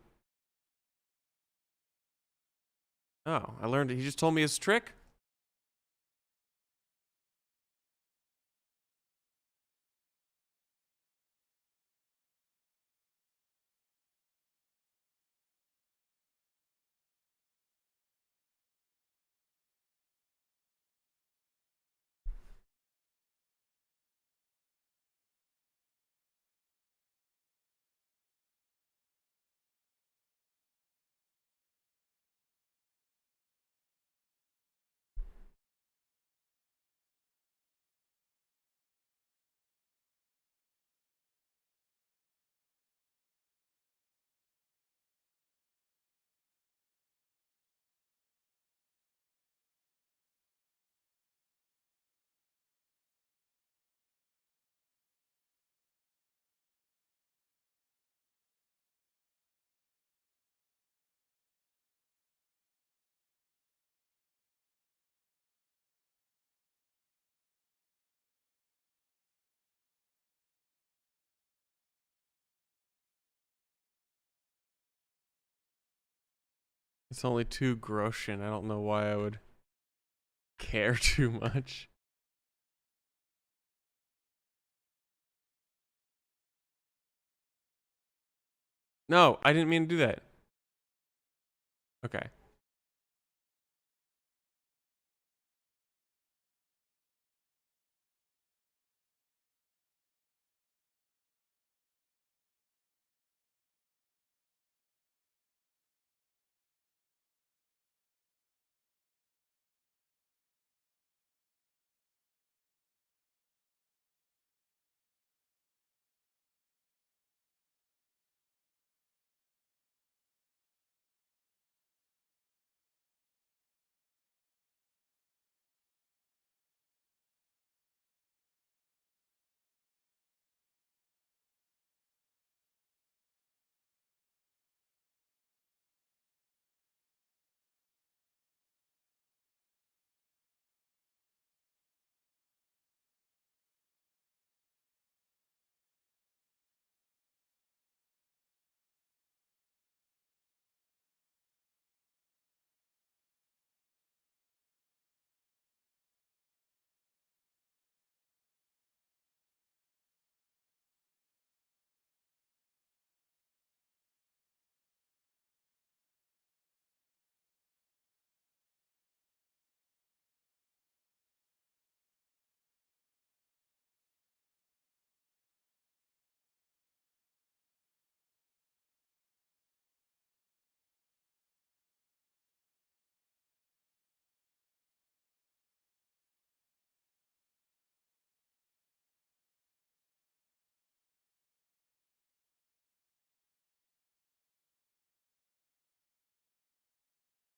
Oh, I learned he just told me his trick? It's only 2 groschen. I don't know why I would care too much. No, I didn't mean to do that. Okay.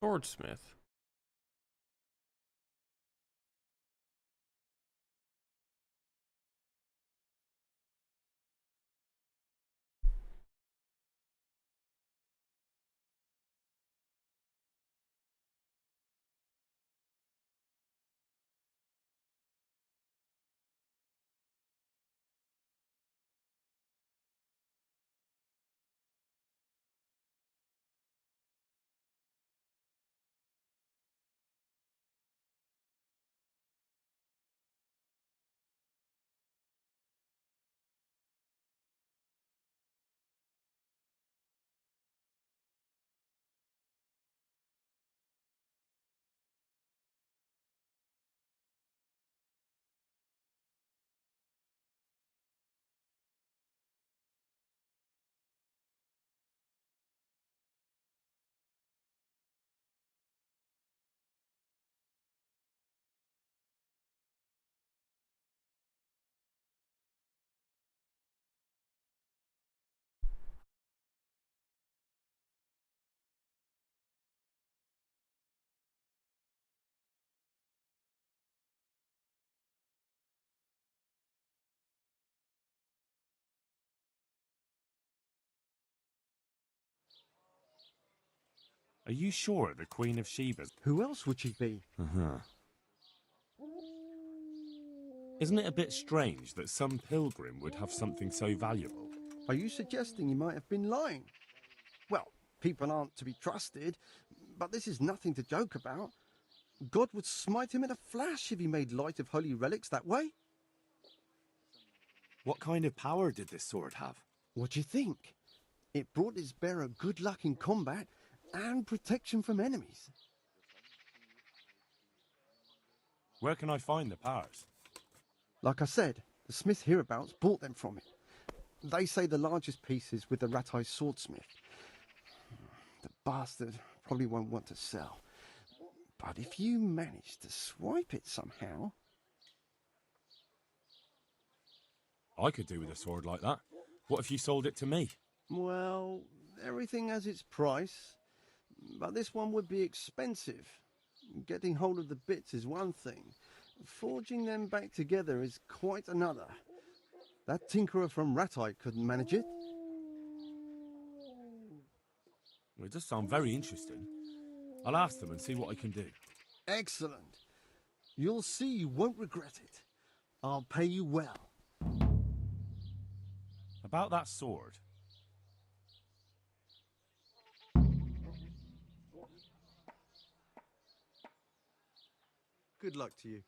Swordsmith. Are you sure the Queen of Sheba's... Who else would she be? Uh-huh. Isn't it a bit strange that some pilgrim would have something so valuable? Are you suggesting he might have been lying? Well, people aren't to be trusted, but this is nothing to joke about. God would smite him in a flash if he made light of holy relics that way. What kind of power did this sword have? What do you think? It brought its bearer good luck in combat and protection from enemies. Where can I find the powers? Like I said, the smith hereabouts bought them from him. They say the largest piece is with the Rattay swordsmith. The bastard probably won't want to sell. But if you manage to swipe it somehow... I could do with a sword like that. What if you sold it to me? Well, everything has its price. But this one would be expensive. Getting hold of the bits is one thing. Forging them back together is quite another. That tinkerer from Rattay couldn't manage it. Well, it does sound very interesting. I'll ask them and see what I can do. Excellent. You'll see you won't regret it. I'll pay you well. About that sword. Good luck to you.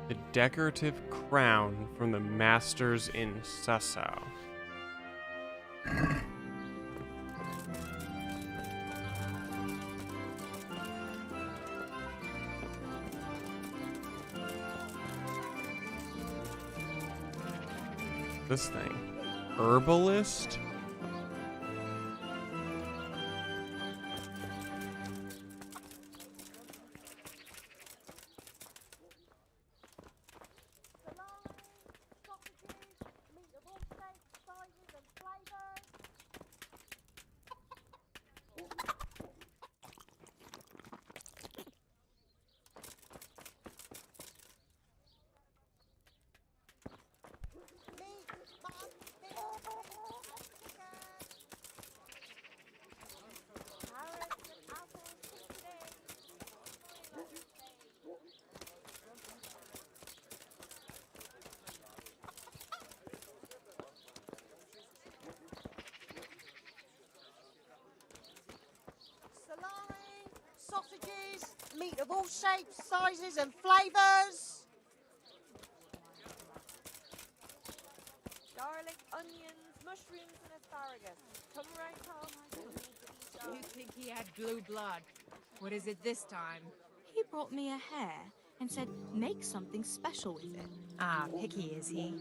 The decorative crown from the masters in Sasau. This thing. Herbalist? Sausages, meat of all shapes, sizes and flavours. Garlic, onions, mushrooms and asparagus. Come right home. You think he had blue blood? What is it this time? He brought me a hare and said, make something special with it. Ah, picky is he?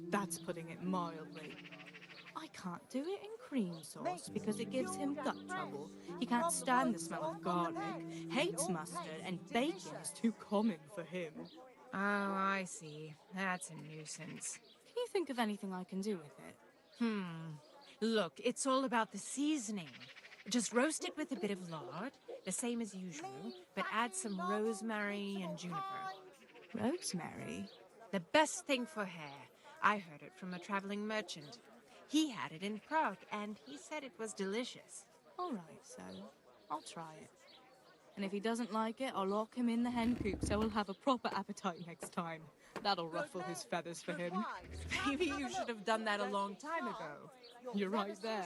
That's putting it mildly. I can't do it in cream sauce because it gives him gut trouble. He can't stand the smell of garlic, hates mustard, and bacon is too common for him. Oh, I see. That's a nuisance. Can you think of anything I can do with it? Look, it's all about the seasoning. Just roast it with a bit of lard, the same as usual, but add some rosemary and juniper. Rosemary? The best thing for hair. I heard it from a traveling merchant. He had it in Prague, and he said it was delicious. All right, so I'll try it. And if he doesn't like it, I'll lock him in the hen coop so he'll have a proper appetite next time. That'll ruffle his feathers for him. Maybe you should have done that a long time ago. You're right there.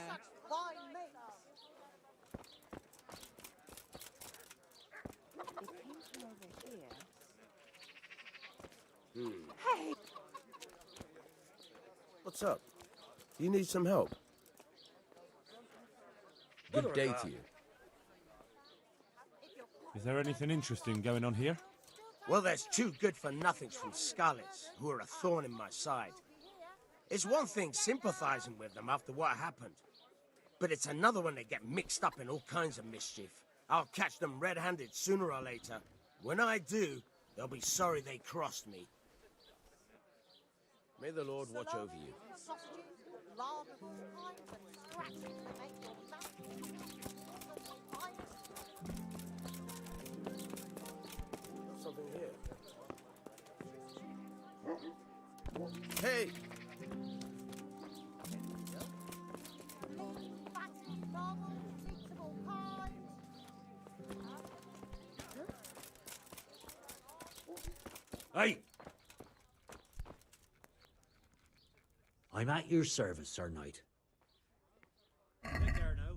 Hey! What's up? Do you need some help? Good day to you. Is there anything interesting going on here? Well, there's two good-for-nothings from Skalitz who are a thorn in my side. It's one thing sympathizing with them after what happened, but it's another when they get mixed up in all kinds of mischief. I'll catch them red-handed sooner or later. When I do, they'll be sorry they crossed me. May the Lord watch over you. Something here. Hey! Hey! I'm at your service, Sir Knight. Take care now.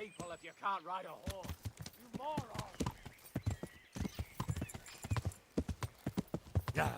people if you can't ride a horse. You moron! Yeah.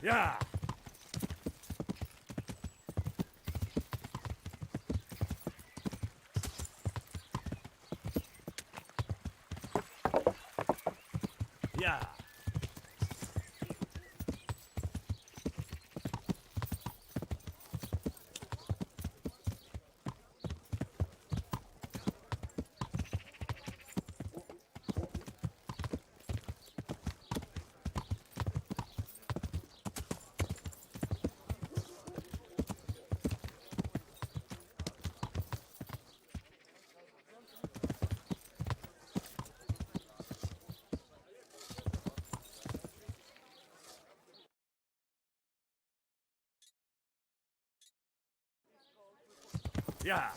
Yeah! Yeah! Yeah!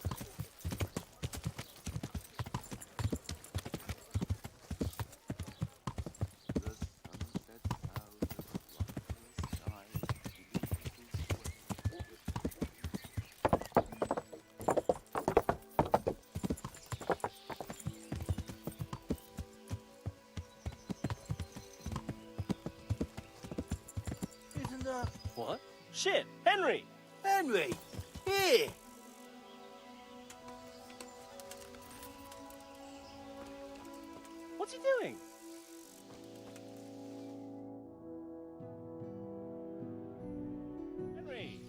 Isn't that... What? Shit! Henry! Henry! Here! What's he doing? Henry!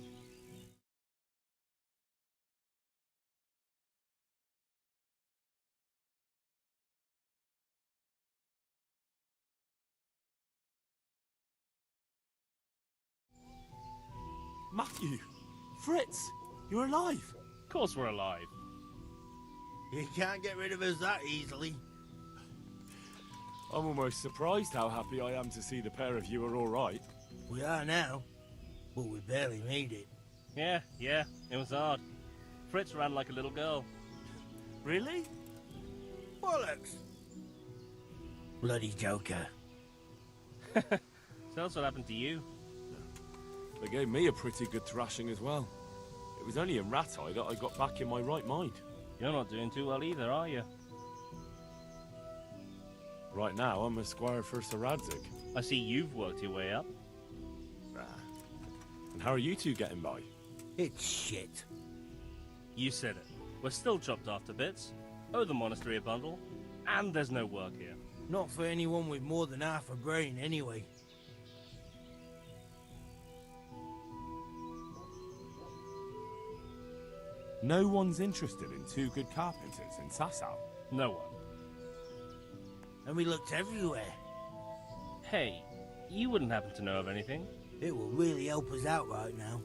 Matthew! Fritz! You're alive! Of course we're alive. You can't get rid of us that easily. I'm almost surprised how happy I am to see the pair of you are all right. We are now, but we barely made it. Yeah, it was hard. Fritz ran like a little girl. Really? Bollocks! Bloody Joker. So that's what happened to you. They gave me a pretty good thrashing as well. It was only in Rattay that I got back in my right mind. You're not doing too well either, are you? Right now, I'm a squire for Sir Radzig. I see you've worked your way up. And how are you two getting by? It's shit. You said it. We're still chopped off to bits. Owe the monastery a bundle. And there's no work here. Not for anyone with more than half a brain, anyway. No one's interested in two good carpenters in Sasau. No one. And we looked everywhere. Hey, you wouldn't happen to know of anything? It will really help us out right now.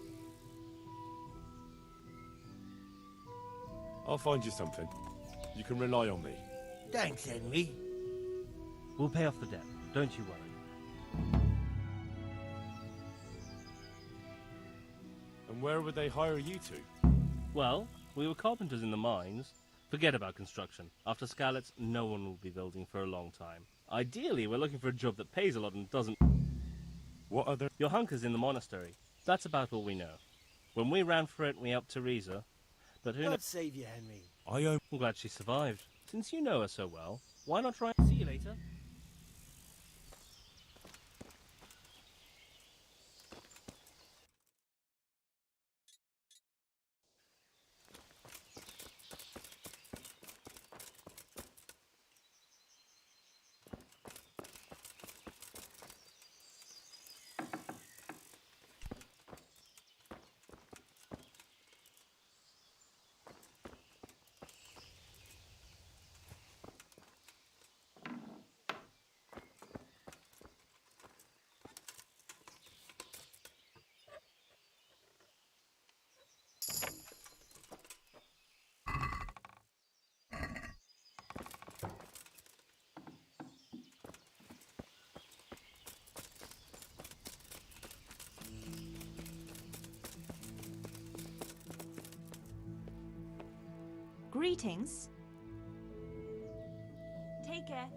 I'll find you something. You can rely on me. Thanks, Henry. We'll pay off the debt, don't you worry. And where would they hire you to? Well, we were carpenters in the mines. Forget about construction. After Skalitz, no one will be building for a long time. Ideally, we're looking for a job that pays a lot and doesn't... What other... Your hunker's in the monastery. That's about all we know. When we ran for it, we helped Teresa. But who knows... God save you, Henry. I'm glad she survived. Since you know her so well, why not try and see you later? Greetings. Take care.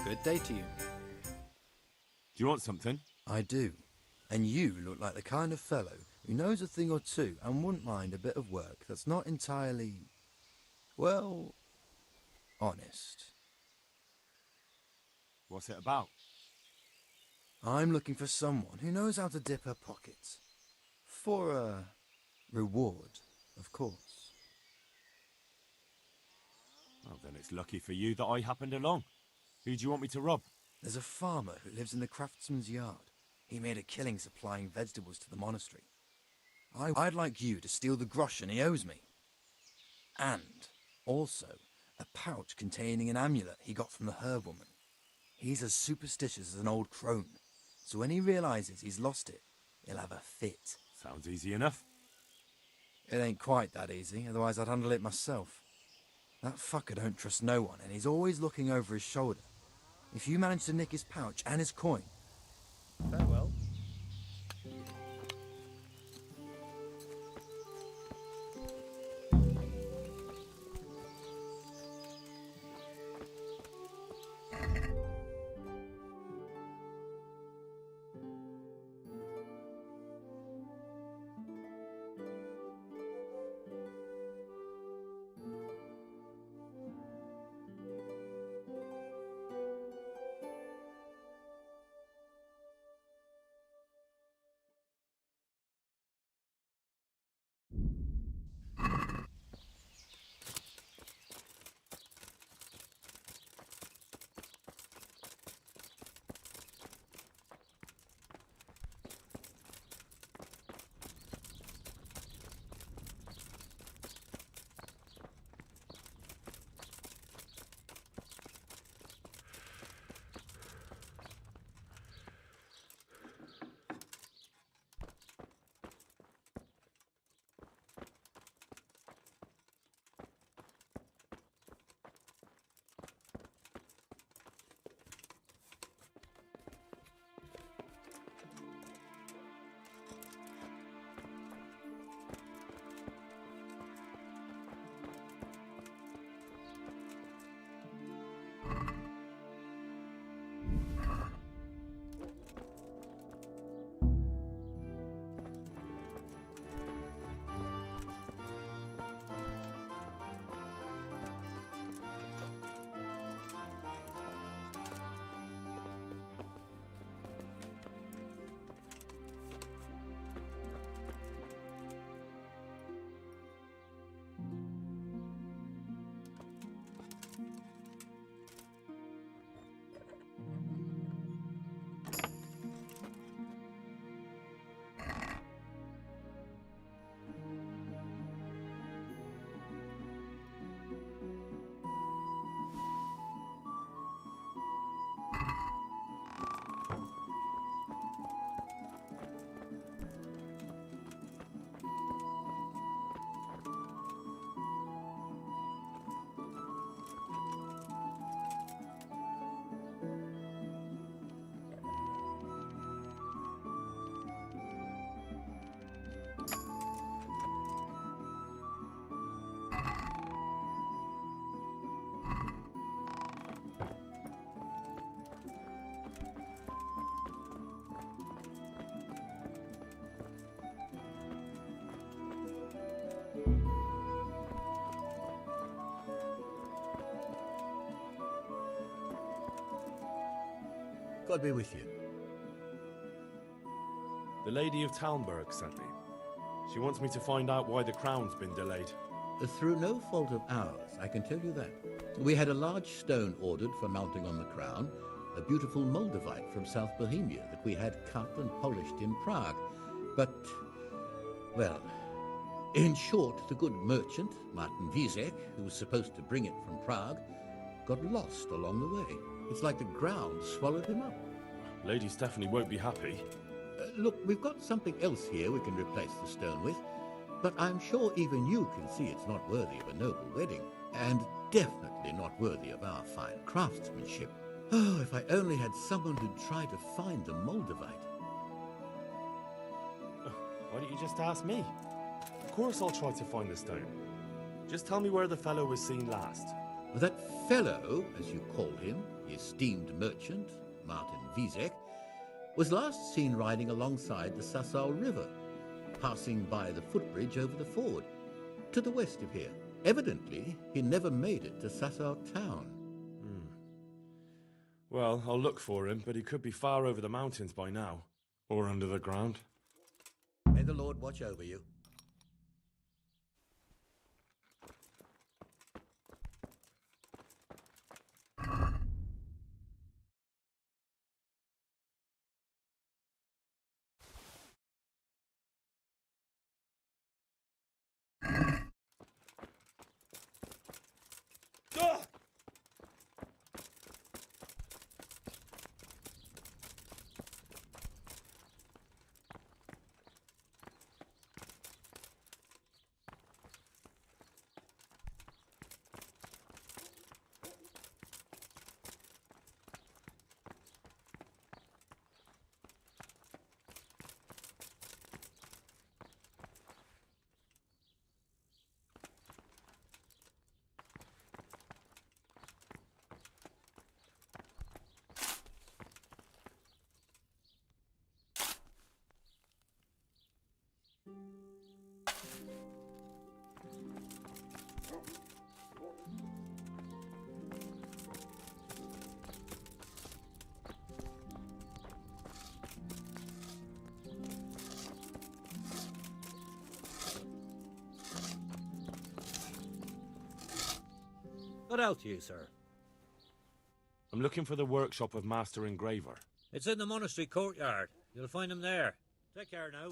Good day to you. Do you want something? I do. And you look like the kind of fellow who knows a thing or two and wouldn't mind a bit of work that's not entirely, well, honest. What's it about? I'm looking for someone who knows how to dip her pockets. For a reward, of course. Well, then it's lucky for you that I happened along. Who do you want me to rob? There's a farmer who lives in the craftsman's yard. He made a killing supplying vegetables to the monastery. I'd like you to steal the groschen he owes me. And also a pouch containing an amulet he got from the herb woman. He's as superstitious as an old crone, so when he realizes he's lost it, he'll have a fit. Sounds easy enough. It ain't quite that easy, otherwise I'd handle it myself. That fucker don't trust no one, and he's always looking over his shoulder. If you manage to nick his pouch and his coin, farewell. God be with you. The Lady of Talmberg sent me. She wants me to find out why the crown's been delayed. Through no fault of ours, I can tell you that. We had a large stone ordered for mounting on the crown, a beautiful Moldavite from South Bohemia that we had cut and polished in Prague. But, well, in short, the good merchant, Martin Wieseck, who was supposed to bring it from Prague, got lost along the way. It's like the ground swallowed him up. Lady Stephanie won't be happy. Look, we've got something else here we can replace the stone with, but I'm sure even you can see it's not worthy of a noble wedding, and definitely not worthy of our fine craftsmanship. Oh, if I only had someone who'd try to find the Moldavite. Why don't you just ask me? Of course I'll try to find the stone. Just tell me where the fellow was seen last. That fellow, as you call him, the esteemed merchant, Martin Wieseck, was last seen riding alongside the Sasau River, passing by the footbridge over the ford, to the west of here. Evidently, he never made it to Sasau town. Well, I'll look for him, but he could be far over the mountains by now. Or under the ground. May the Lord watch over you. What else to you, sir? I'm looking for the workshop of Master Engraver. It's in the monastery courtyard. You'll find him there. Take care now.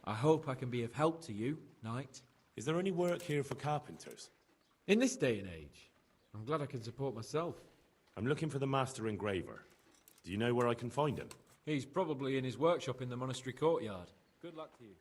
I hope I can be of help to you, Knight. Is there any work here for carpenters? In this day and age, I'm glad I can support myself. I'm looking for the Master Engraver. Do you know where I can find him? He's probably in his workshop in the monastery courtyard. Good luck to you.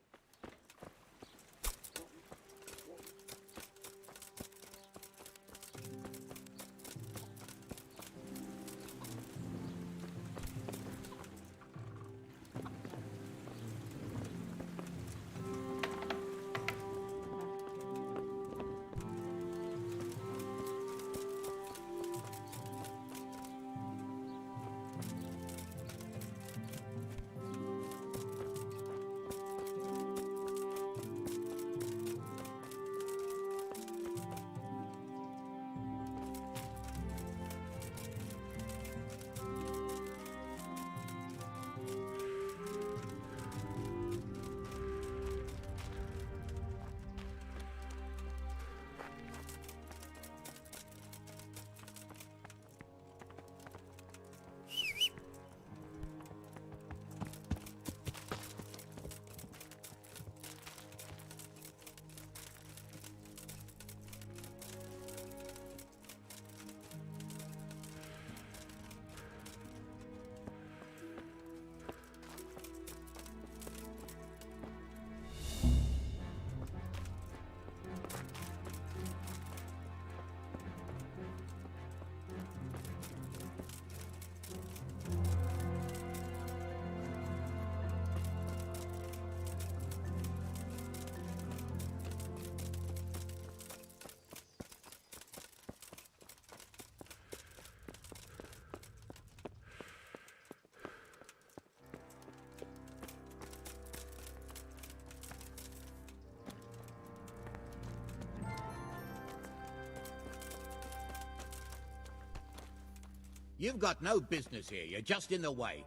You've got no business here. You're just in the way.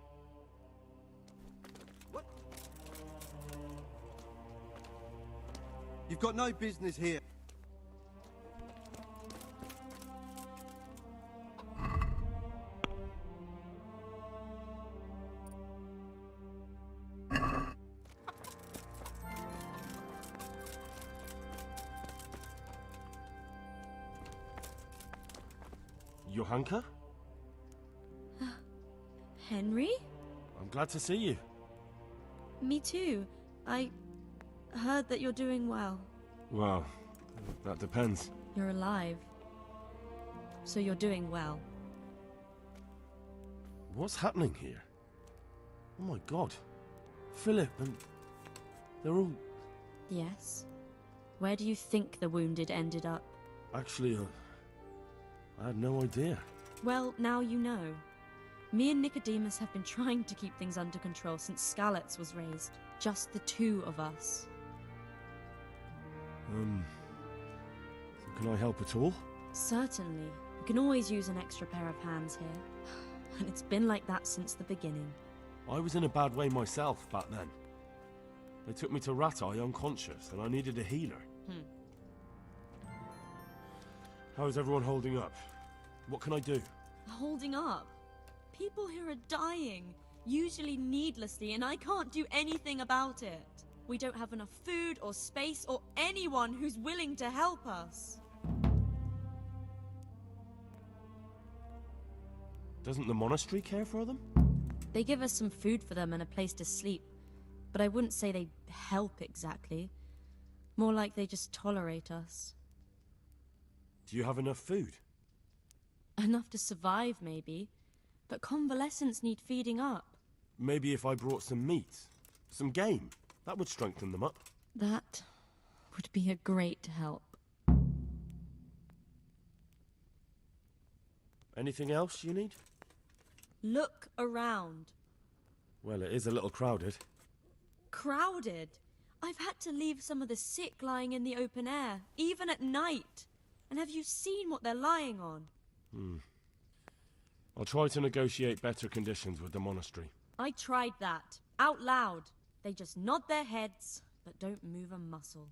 You've got no business here. Johanka? Henry? I'm glad to see you. Me too. I heard that you're doing well. Well, that depends. You're alive. So you're doing well. What's happening here? Oh my god. Philip and... they're all... Yes. Where do you think the wounded ended up? Actually, I had no idea. Well, now you know. Me and Nicodemus have been trying to keep things under control since Skalitz was raised. Just the two of us. So can I help at all? Certainly. We can always use an extra pair of hands here. And it's been like that since the beginning. I was in a bad way myself back then. They took me to Rattay unconscious, and I needed a healer. How's everyone holding up? What can I do? Holding up? People here are dying, usually needlessly, and I can't do anything about it. We don't have enough food or space or anyone who's willing to help us. Doesn't the monastery care for them? They give us some food for them and a place to sleep, but I wouldn't say they help exactly. More like they just tolerate us. Do you have enough food? Enough to survive, maybe. But convalescents need feeding up. Maybe if I brought some meat, some game, that would strengthen them up. That would be a great help. Anything else you need? Look around. Well, it is a little crowded. Crowded? I've had to leave some of the sick lying in the open air, even at night. And have you seen what they're lying on? I'll try to negotiate better conditions with the monastery. I tried that, out loud. They just nod their heads, but don't move a muscle.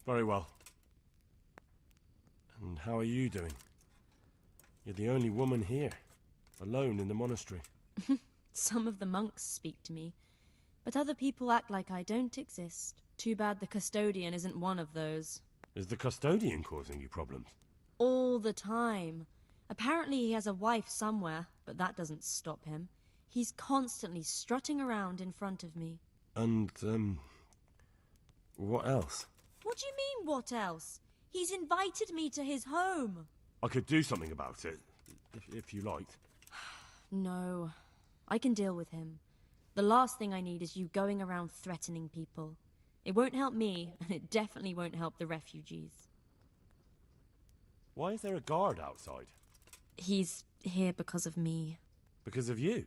Very well. And how are you doing? You're the only woman here, alone in the monastery. Some of the monks speak to me, but other people act like I don't exist. Too bad the custodian isn't one of those. Is the custodian causing you problems? All the time. Apparently he has a wife somewhere, but that doesn't stop him. He's constantly strutting around in front of me. And, what else? What do you mean, what else? He's invited me to his home. I could do something about it, if you liked. No, I can deal with him. The last thing I need is you going around threatening people. It won't help me, and it definitely won't help the refugees. Why is there a guard outside? He's here because of me. Because of you?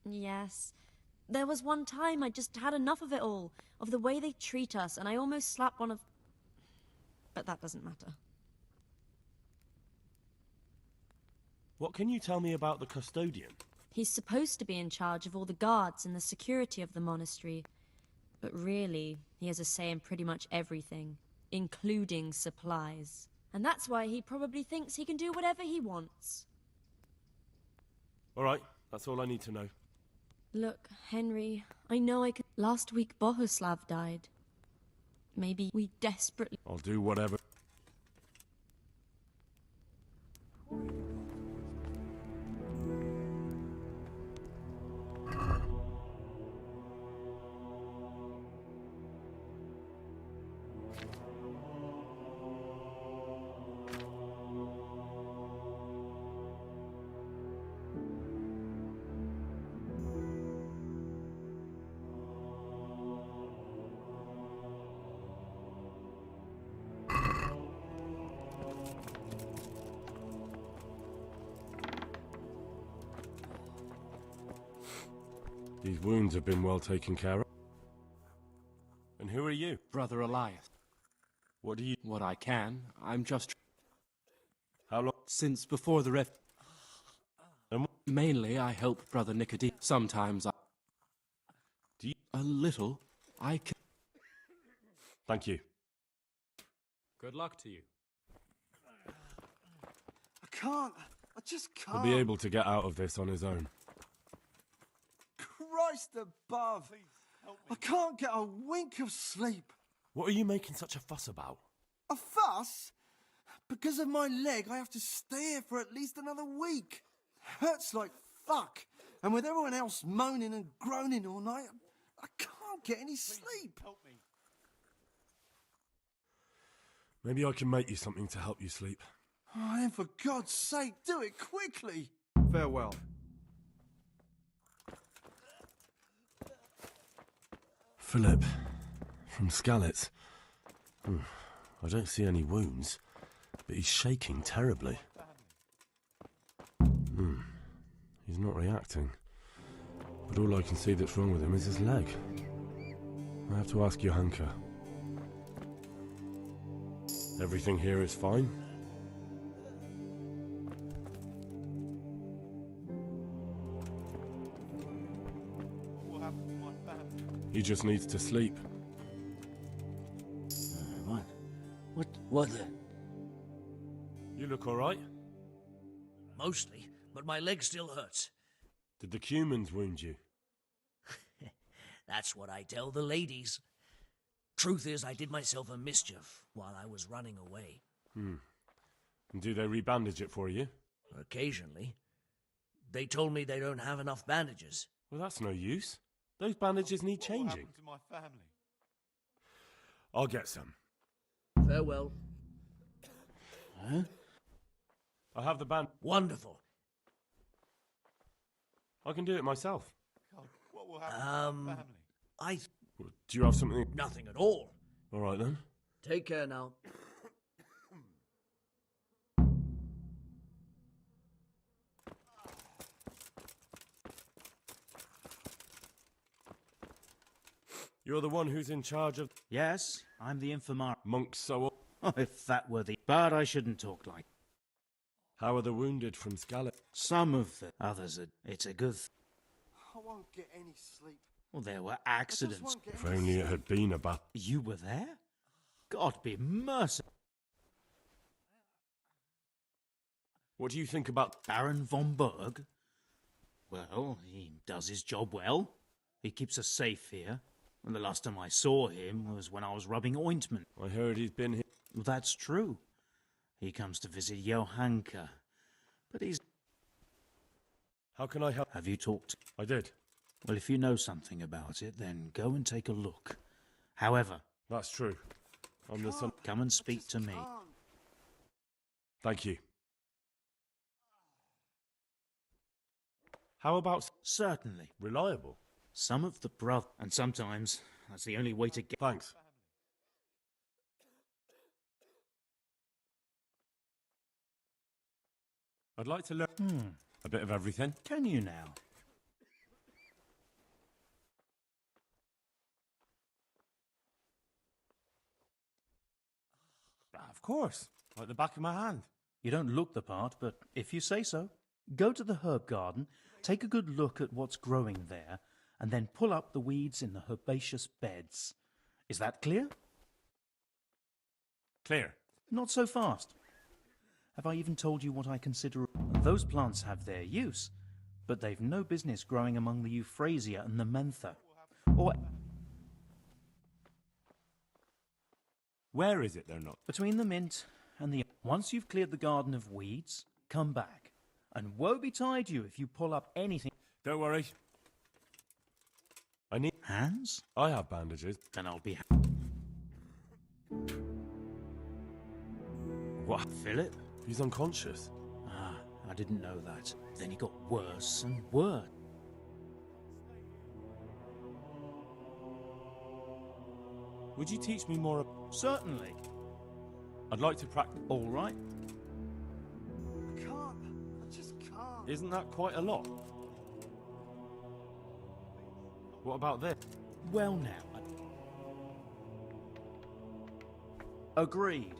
Yes. There was one time I just had enough of it all, of the way they treat us, and I almost slapped one of... But that doesn't matter. What can you tell me about the custodian? He's supposed to be in charge of all the guards and the security of the monastery. But really, he has a say in pretty much everything, including supplies. And that's why he probably thinks he can do whatever he wants. All right, that's all I need to know. Look, Henry, I know I could... Last week Bohuslav died. Maybe we desperately... I'll do whatever. These wounds have been well taken care of. And who are you? Brother Elias. What do you... What I can. I'm just... since before the Mainly, I help Brother Nicodemus. Sometimes I... Do you... A little. I can... Thank you. Good luck to you. I can't. I just can't. He'll be able to get out of this on his own. Christ above. I can't get a wink of sleep. What are you making such a fuss about? A fuss? Because of my leg, I have to stay here for at least another week. Hurts like fuck. And with everyone else moaning and groaning all night, I can't get any sleep. Help me. Maybe I can make you something to help you sleep. Oh, then for God's sake, do it quickly. Farewell. Philip, from Skalitz. I don't see any wounds, but he's shaking terribly. He's not reacting. But all I can see that's wrong with him is his leg. I have to ask Johanka. Everything here is fine? What will happen to my family? He just needs to sleep. What? You look all right? Mostly, but my leg still hurts. Did the Cumans wound you? That's what I tell the ladies. Truth is, I did myself a mischief while I was running away. And do they rebandage it for you? Occasionally. They told me they don't have enough bandages. Well, that's no use. Those bandages need changing. What will happen to my family? I'll get some. Farewell. Huh? I have the band. Wonderful. I can do it myself. God, what will happen to my family? Do you have something? Nothing at all. All right then. Take care now. You're the one who's in charge of... Yes, I'm the infirmary. Monks so... Oh, if that were the... But I shouldn't talk like... How are the wounded from Skalitz? Some of the others are... It's a good... I won't get any sleep. Well, there were accidents. If only it had been a battle. You were there? God be merciful. What do you think about... Baron von Berg? Well, he does his job well. He keeps us safe here. And the last time I saw him was when I was rubbing ointment. I heard he's been here. Well, that's true. He comes to visit Johanka. But he's... How can I help? Have you talked? I did. Well, if you know something about it, then go and take a look. However... That's true. I'm the son... Come and speak to me. Thank you. How about... Certainly. Reliable? Some of the broth... And sometimes, that's the only way to get... Thanks. I'd like to learn a bit of everything. Can you now? Of course. Like the back of my hand. You don't look the part, but if you say so. Go to the herb garden, take a good look at what's growing there, and then pull up the weeds in the herbaceous beds. Is that clear? Clear. Not so fast. Have I even told you what I consider... Those plants have their use, but they've no business growing among the Euphrasia and the mentha. Or... Where is it they're not? Between the mint and the... Once you've cleared the garden of weeds, come back. And woe betide you if you pull up anything... Don't worry. I need... Hands? I have bandages. Then I'll be... What? Philip? He's unconscious. Ah, I didn't know that. Then he got worse and worse. Would you teach me more? Certainly. I'd like to practice. All right. I can't. I just can't. Isn't that quite a lot? What about this? Well now. Agreed.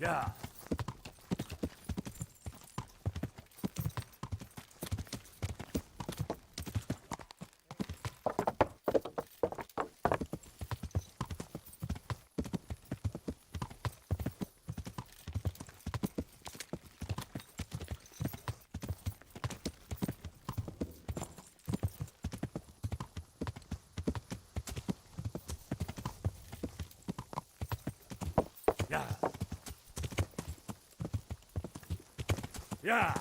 Yeah. Yeah. Yeah.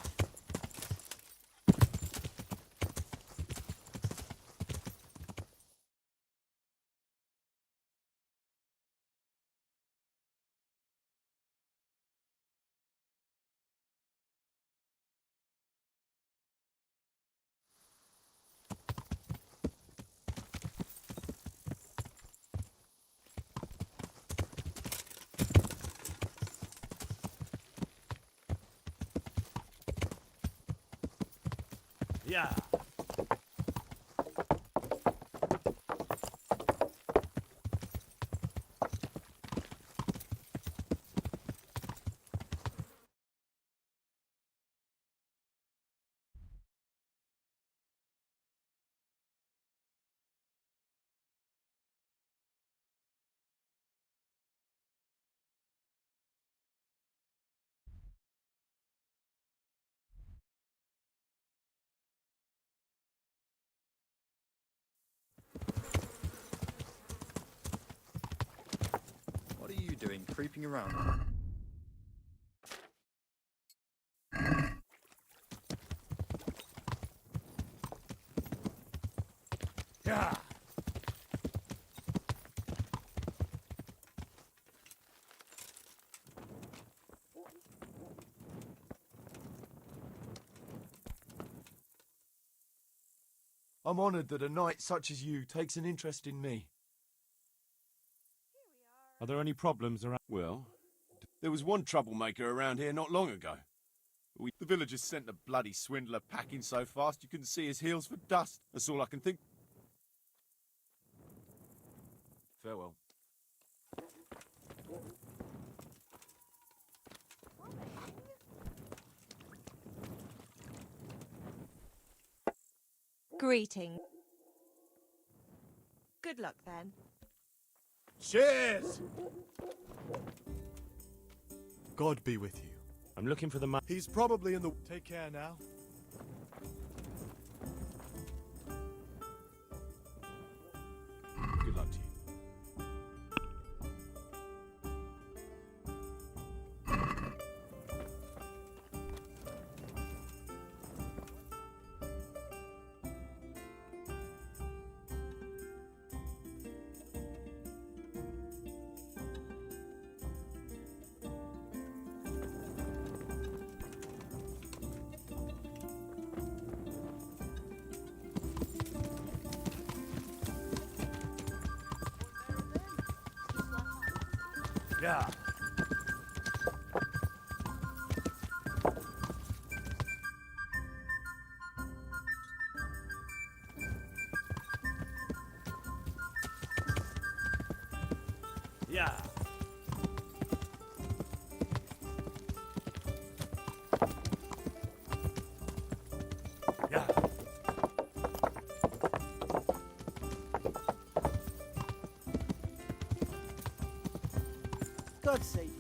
Yeah. What are you doing, creeping around? Yeah. I'm honoured that a knight such as you takes an interest in me. Are there any problems around? Well, there was one troublemaker around here not long ago. The villagers sent the bloody swindler packing so fast you couldn't see his heels for dust. That's all I can think. Farewell. Greeting. Good luck then. Cheers! God be with you. I'm looking for the man. He's probably in the... Take care now. Good luck to you. Yeah. Yeah. Yeah. God save you.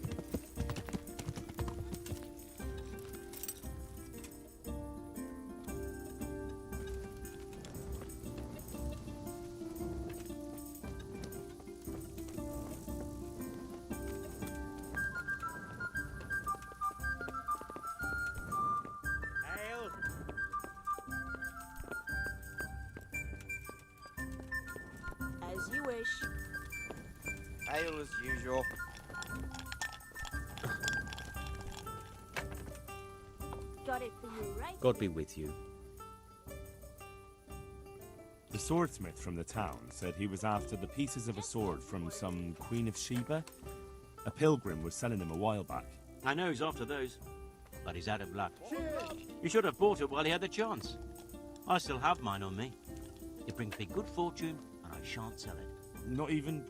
Ale. As you wish. Ale as usual. Got it for you, right? God be with you. The swordsmith from the town said he was after the pieces of a sword from some Queen of Sheba. A pilgrim was selling them a while back. I know he's after those, but he's out of luck. You should have bought it while he had the chance. I still have mine on me. It brings me good fortune, and I shan't sell it. Not even...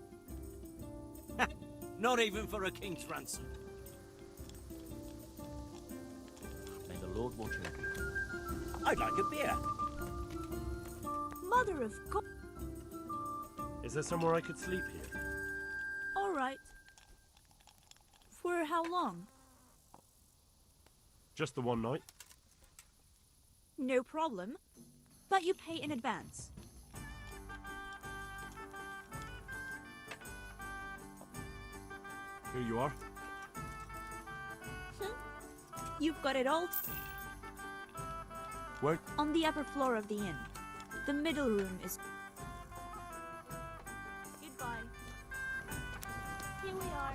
Not even for a king's ransom. Lord watch over you. I'd like a beer. Mother of God. Is there somewhere I could sleep here? All right. For how long? Just the one night? No problem. But you pay in advance. Here you are. You've got it all. Where? On the upper floor of the inn. The middle room is... Goodbye. Here we are.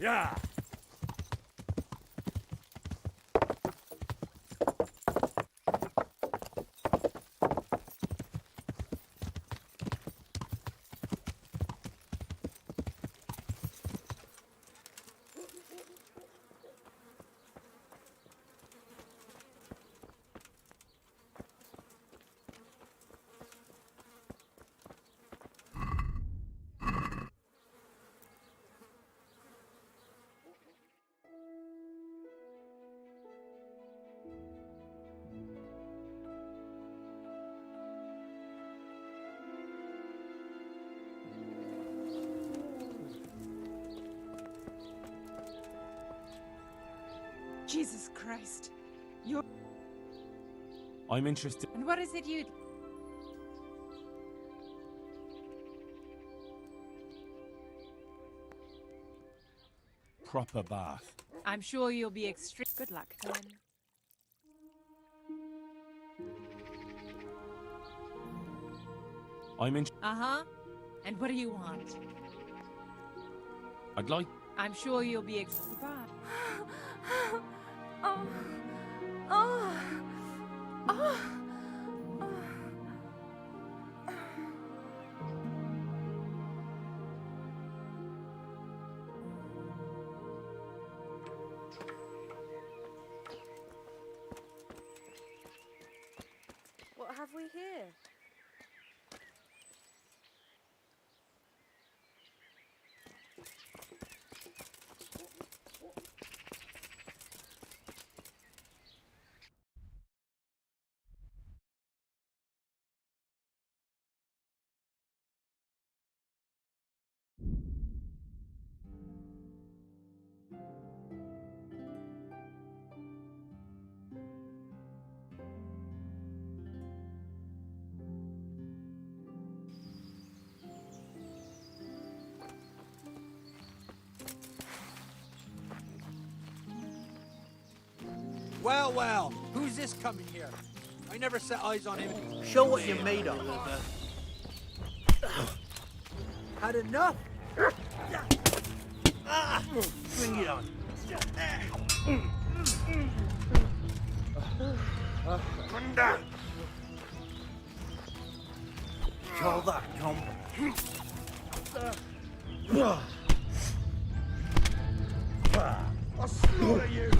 Yeah. Jesus Christ. You're... I'm interested. And what is it you... Proper bath. I'm sure you'll be extreme... Good luck, Glenn. I'm in. Uh-huh. And what do you want? I'd like. I'm sure you'll be Goodbye. Oh. Oh. Oh. What have we here? Well, well, who's this coming here? I never set eyes on him. Show what you're made of. Had enough? Bring it on. Come down. Call that, Tom. I'll slaughter you.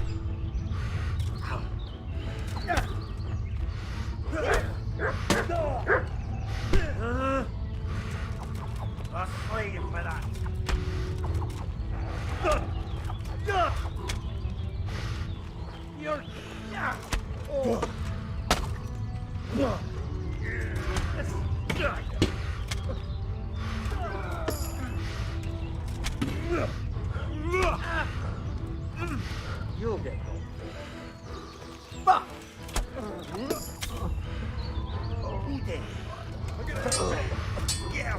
I'll slay you for that. You're... Oh. You'll get home. Fuck! Who did? Yeah.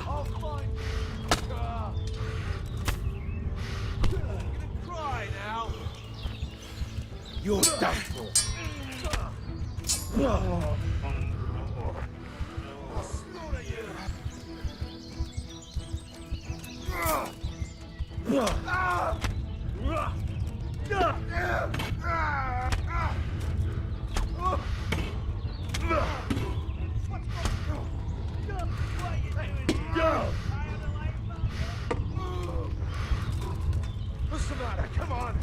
I'll find you. You're gonna cry now. You're done for. I'll slaughter you. What's the matter? Come on.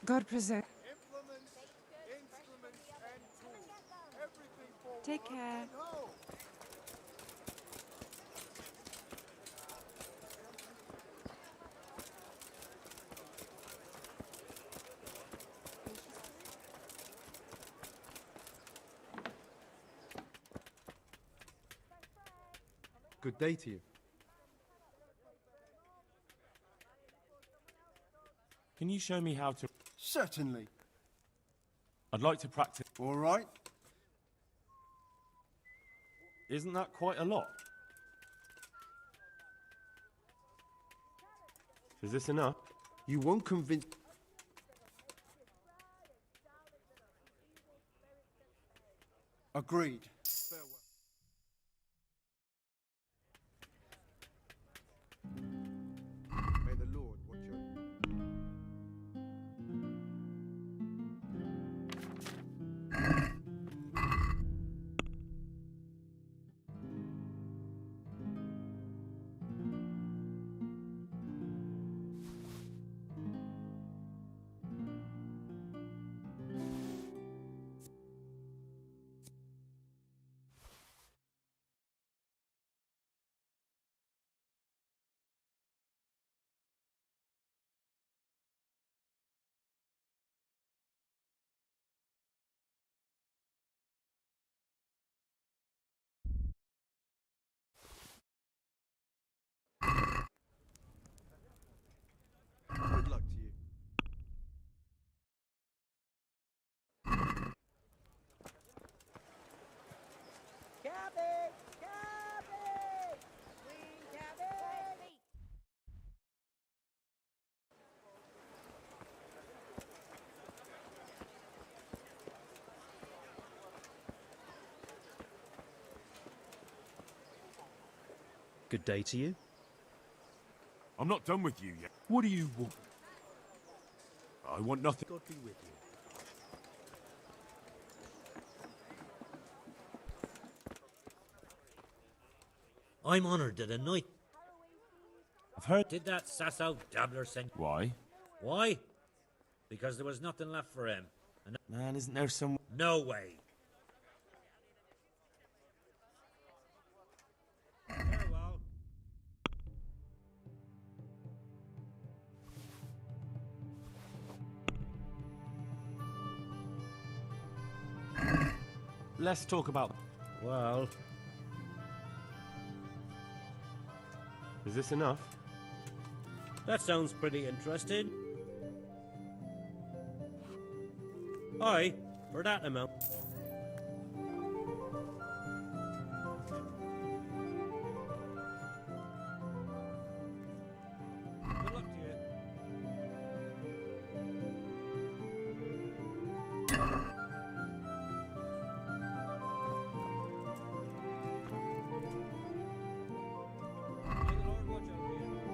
God preserve. Take care. Good day to you. Can you show me how to... Certainly. I'd like to practice... All right. Isn't that quite a lot? Is this enough? You won't convince... Agreed. May the Lord watch over you. Good luck to you. Cabbage! Cabbage! Green cabbage! Good day to you. I'm not done with you yet. What do you want? I want nothing. God be with you. I'm honoured that a knight... I've heard... Did that Sasso dabbler send... Why? Why? Because there was nothing left for him. And... Man, isn't there some... No way. Farewell. Let's talk about... Well... Is this enough? That sounds pretty interesting. Aye, for that amount. Good luck to you. May the Lord watch over you.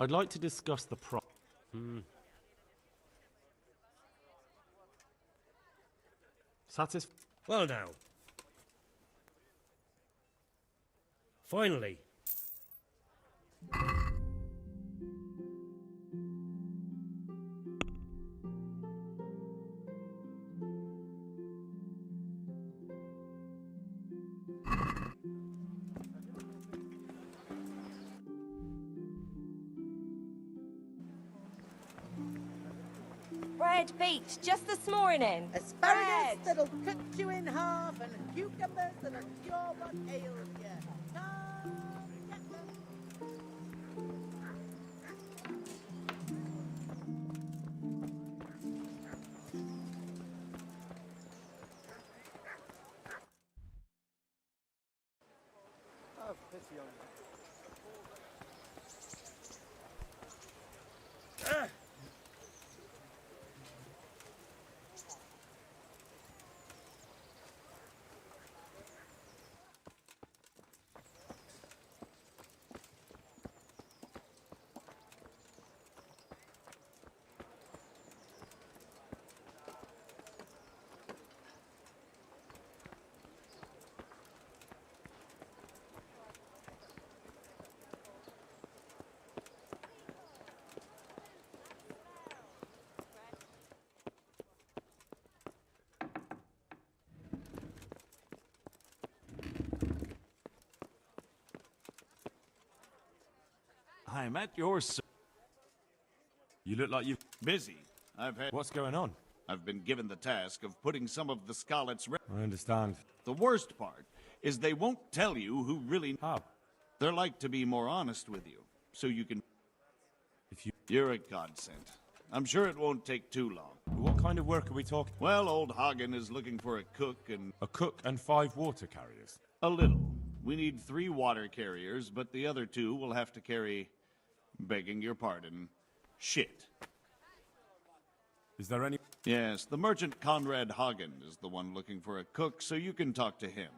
I'd like to discuss the Well now. Finally. Bread baked just this morning. Asparagus that'll cut you in half, and cucumbers that'll cure what ails you. Come, get them. Have pity on me. I'm at your You look like you've... busy. I've had... What's going on? I've been given the task of putting some of the Scarlets... I understand. The worst part is they won't tell you who really... How? They're like to be more honest with you, so you can... If you... You're a godsend. I'm sure it won't take too long. What kind of work are we talking? Well, old Hagen is looking for a cook and... A cook and 5 water carriers? A little. We need 3 water carriers, but the other 2 will have to carry... Begging your pardon. Shit. Is there any... Yes, the merchant Conrad Hagen is the one looking for a cook, so you can talk to him.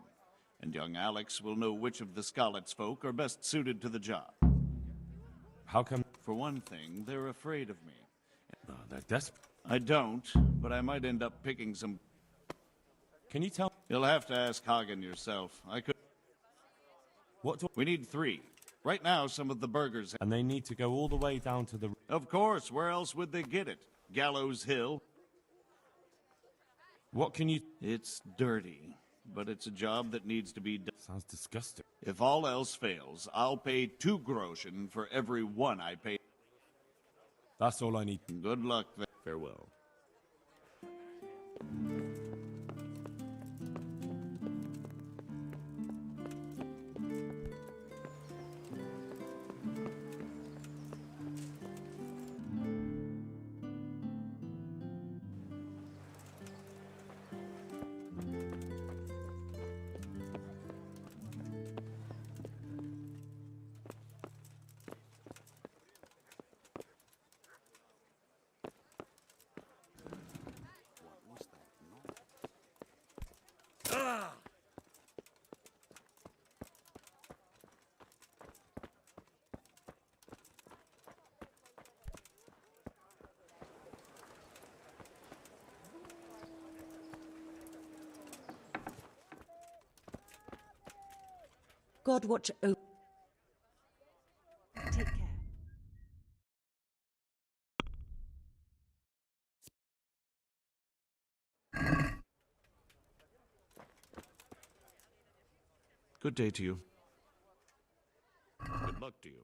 And young Alex will know which of the Scarlet's folk are best suited to the job. How come... For one thing, they're afraid of me. they're desperate. I don't, but I might end up picking some... Can you tell... You'll have to ask Hagen yourself. I could... What do... We need 3. Right now, some of the burgers... And they need to go all the way down to the... Of course, where else would they get it? Gallows Hill? What can you... It's dirty, but it's a job that needs to be done. Sounds disgusting. If all else fails, I'll pay 2 groschen for every one I pay. That's all I need. Good luck. Farewell. God watch over. Take care. Good day to you. Good luck to you.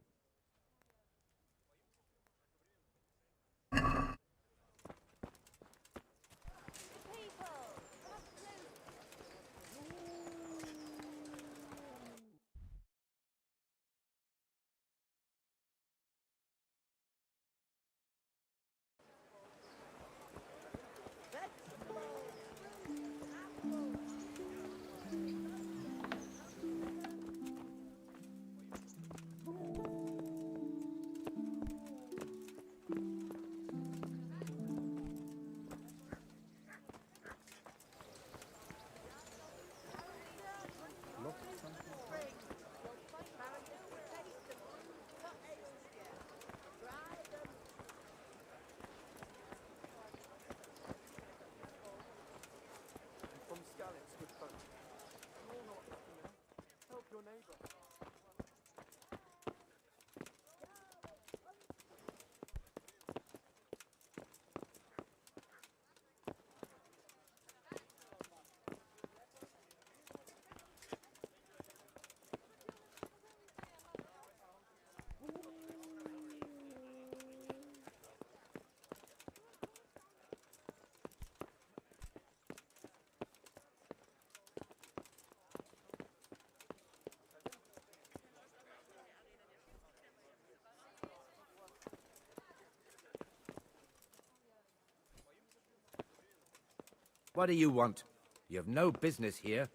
What do you want? You have no business here.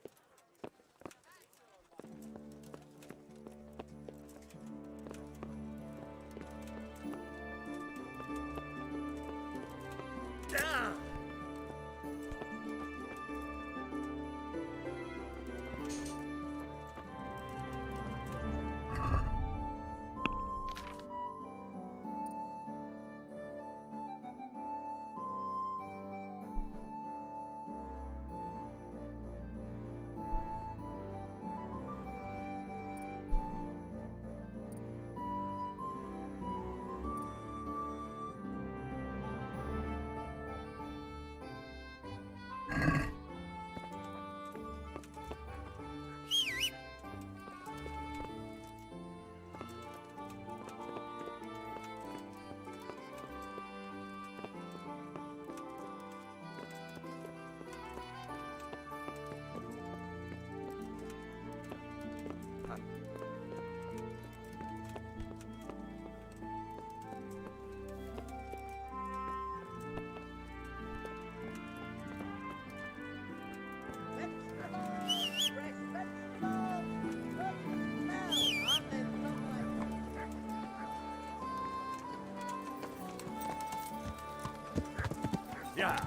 Yeah.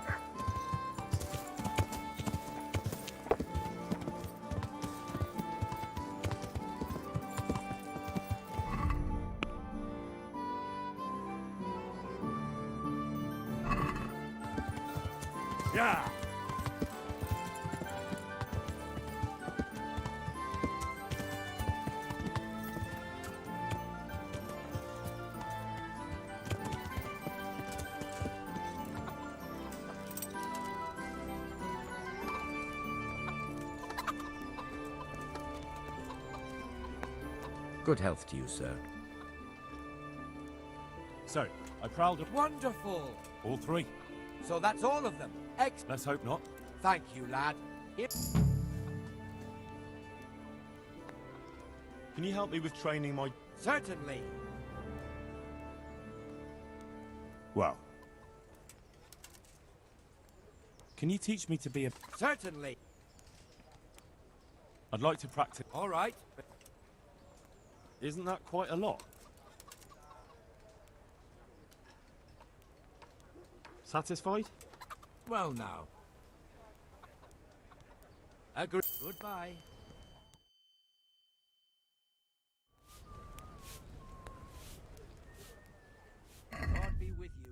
Yeah. Good health to you, sir. So, I prowled... Wonderful! All three. So that's all of them. Let's hope not. Thank you, lad. Can you help me with training my... Certainly. Well... Can you teach me to be a... Certainly. I'd like to practice... All right. Isn't that quite a lot? Satisfied? Well, now. Agree. Goodbye. God be with you.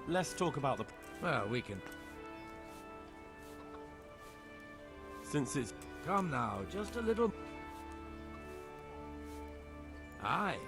Let's talk about the... Well, we can... Since it's... Come now, just a little... Aye.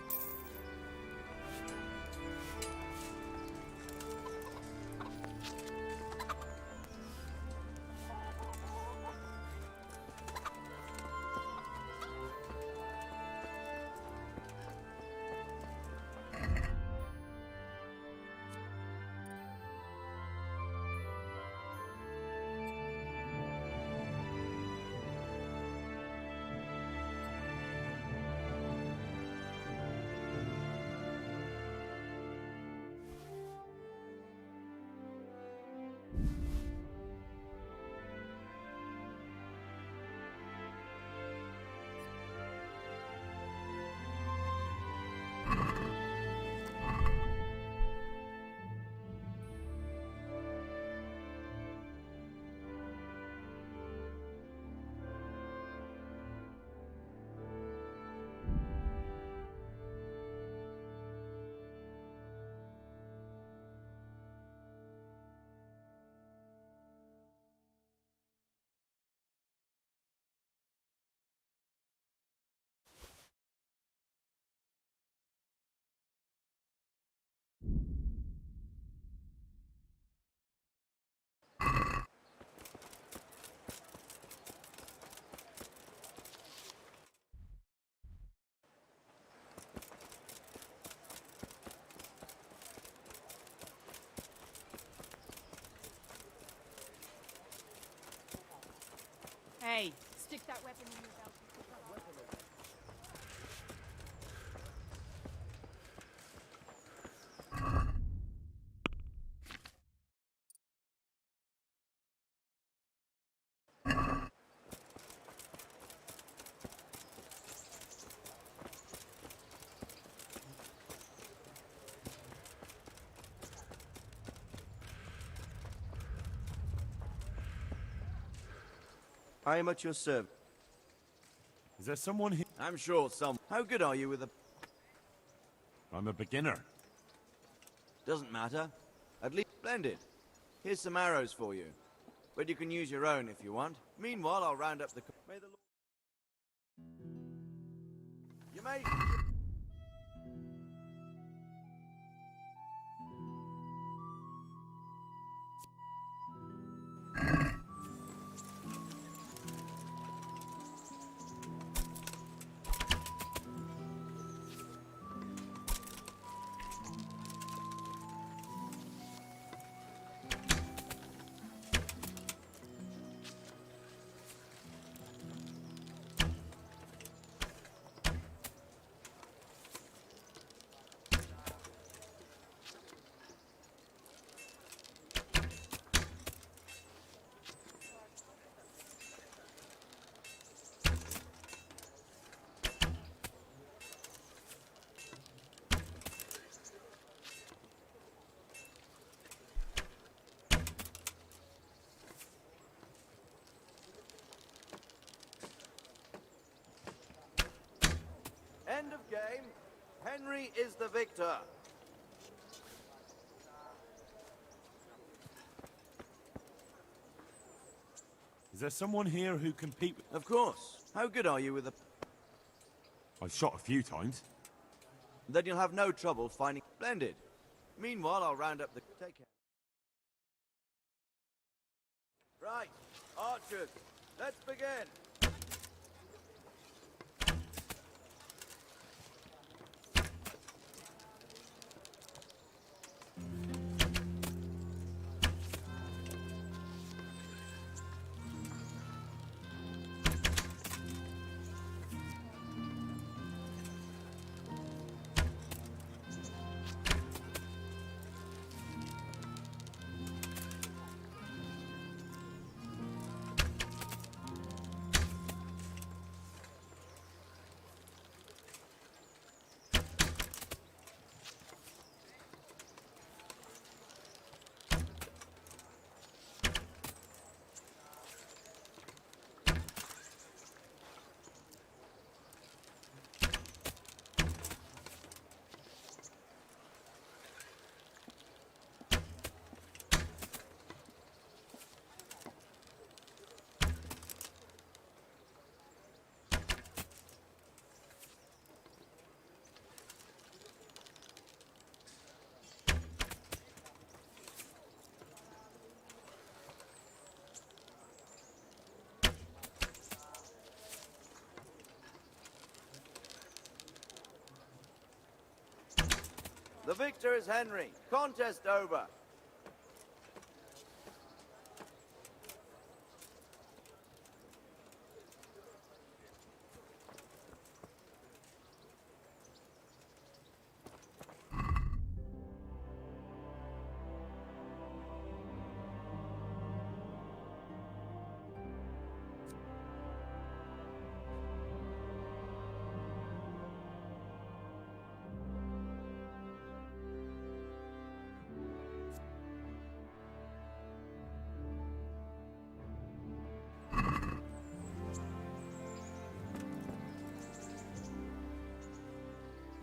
Hey, stick that weapon in your belt. I am at your service. Is there someone here? I'm sure some. How good are you with a... I'm a beginner. Doesn't matter. At least splendid. Here's some arrows for you. But you can use your own if you want. Meanwhile, I'll round up the... May the Lord... You may... End of game. Henry is the victor. Is there someone here who can compete with... Of course. How good are you with a... I've shot a few times. Then you'll have no trouble finding... Splendid. Meanwhile, I'll round up the... Take care. Right. Archers, let's begin. The victor is Henry. Contest over.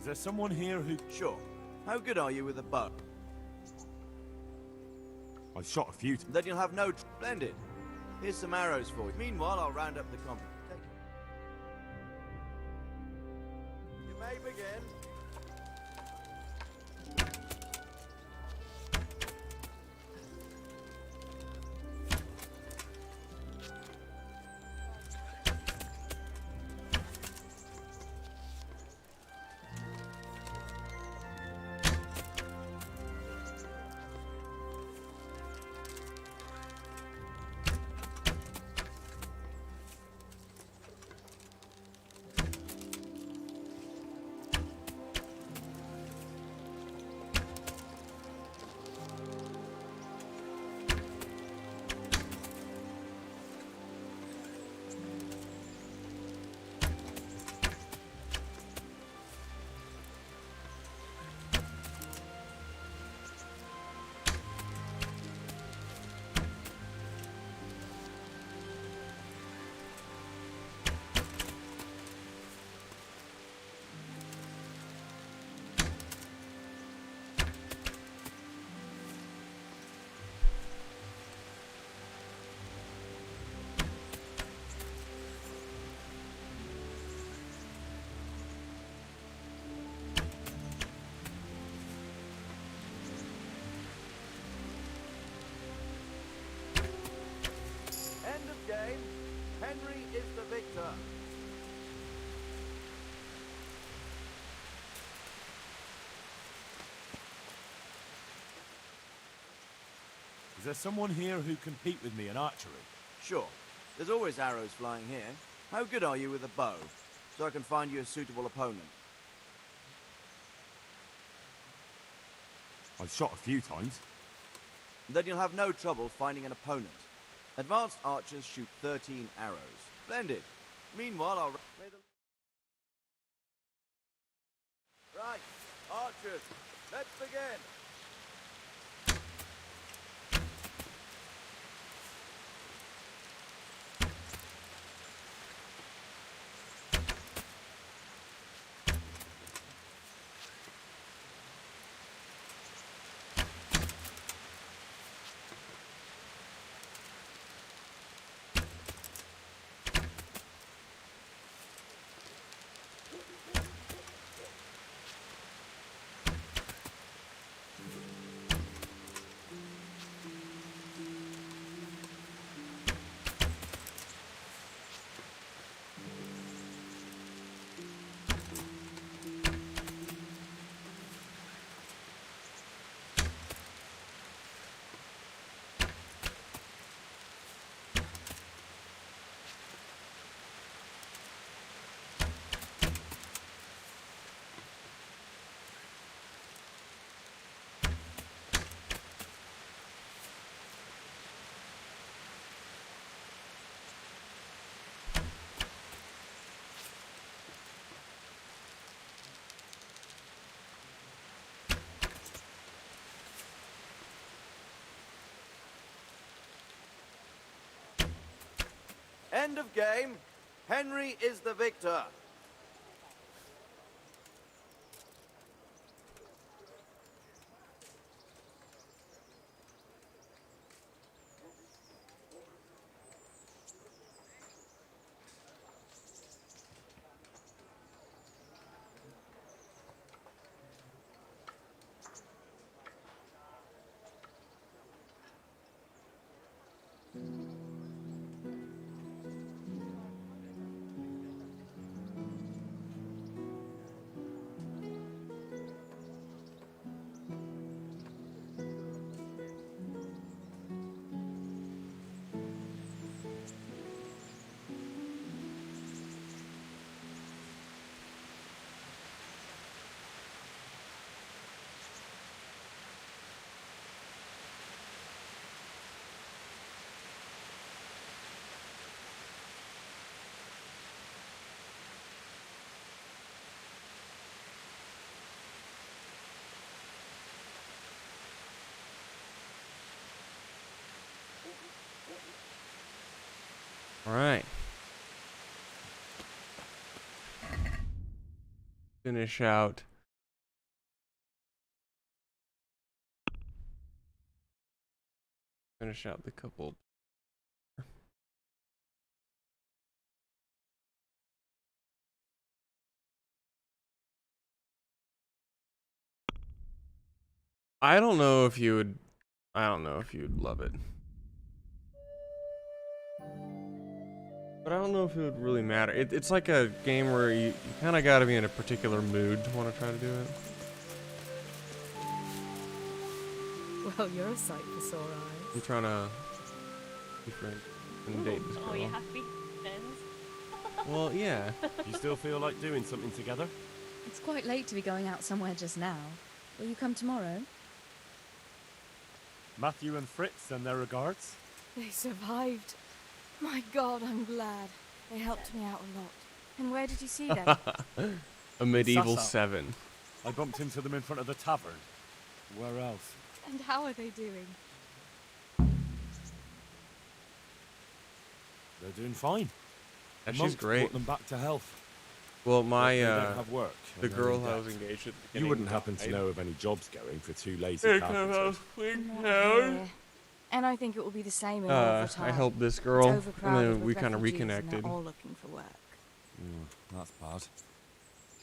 Is there someone here who... Sure. How good are you with a bow? I've shot a few times. Then you'll have no... Splendid. Here's some arrows for you. Meanwhile, I'll round up the company. Take it. You may begin. Henry is the victor. Is there someone here who can compete with me in archery? Sure. There's always arrows flying here. How good are you with a bow? So I can find you a suitable opponent. I've shot a few times. Then you'll have no trouble finding an opponent. Advanced archers shoot 13 arrows. Splendid. Meanwhile, I'll... Right, archers, let's begin. End of game. Henry is the victor. All right. Finish out. Finish out the couple. I don't know if you would love it. But I don't know if it would really matter. It's like a game where you kind of got to be in a particular mood to want to try to do it. Well, you're a sight for sore eyes. I'm trying to be friends and date this girl. Oh, you happy friends? Well, yeah. You still feel like doing something together? It's quite late to be going out somewhere just now. Will you come tomorrow? Matthew and Fritz send their regards. They survived. My God, I'm glad. They helped me out a lot. And where did you see them? A medieval Sasa. 7. I bumped into them in front of the tavern. Where else? And how are they doing? They're doing fine. Yeah, The she's monks great. brought them back to health. Well, But my they don't have work, the and they're girl in I was debt. engaged with. You wouldn't happen to know of any jobs going for two lazy Hey, carpenters. Yeah. And I think it will be the same in all the time. I helped this girl, It's and overcrowded then we with kind of refugees, and reconnected. they're all looking for work. That's bad.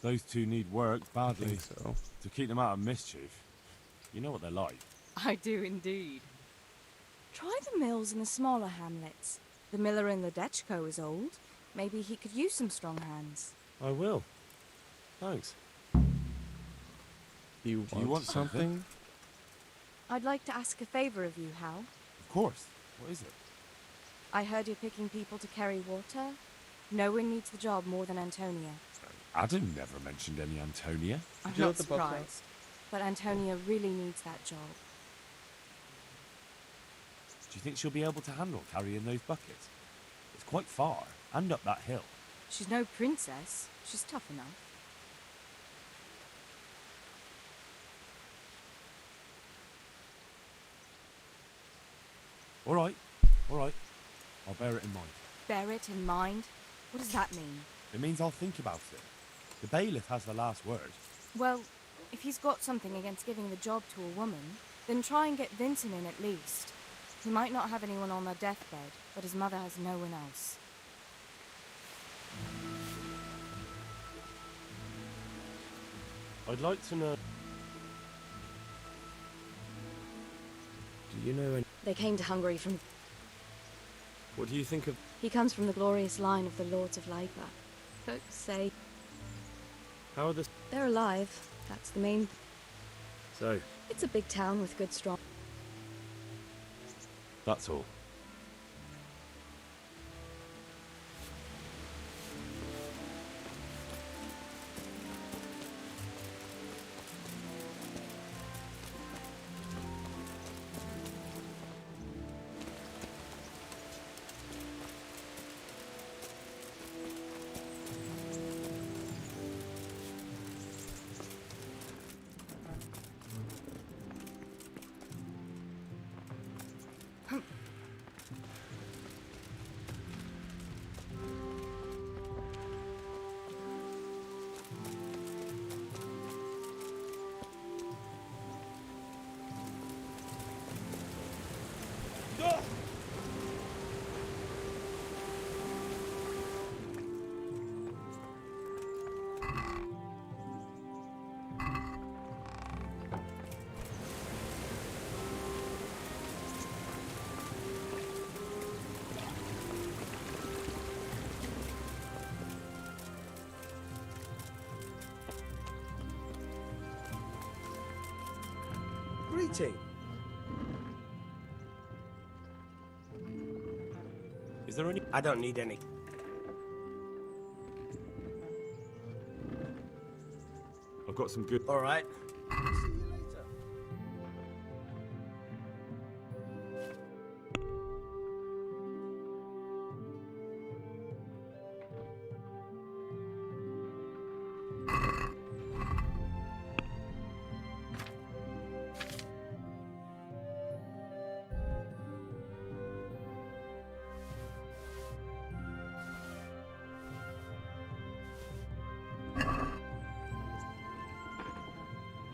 Those two need work badly. So. To keep them out of mischief. You know what they're like. I do indeed. Try the mills in the smaller hamlets. The miller in Ledechko is old. Maybe he could use some strong hands. I will. Thanks. Do you want something? I'd like to ask a favor of you, Hal. Of course. What is it? I heard you're picking people to carry water. No one needs the job more than Antonia. Adam never mentioned any Antonia. I'm not surprised. But Antonia really needs that job. Do you think she'll be able to handle carrying those buckets? It's quite far, and up that hill. She's no princess. She's tough enough. All right. I'll bear it in mind. Bear it in mind? What does that mean? It means I'll think about it. The bailiff has the last word. Well, if he's got something against giving the job to a woman, then try and get Vincent in at least. He might not have anyone on their deathbed, but his mother has no one else. I'd like to know... Do you know any... They came to Hungary from... What do you think of... He comes from the glorious line of the Lords of Lipa. Folks say... How are the... They're alive. That's the main... So, It's a big town with good strong... that's all. Greeting. Is there any... I don't need any. I've got some good... All right.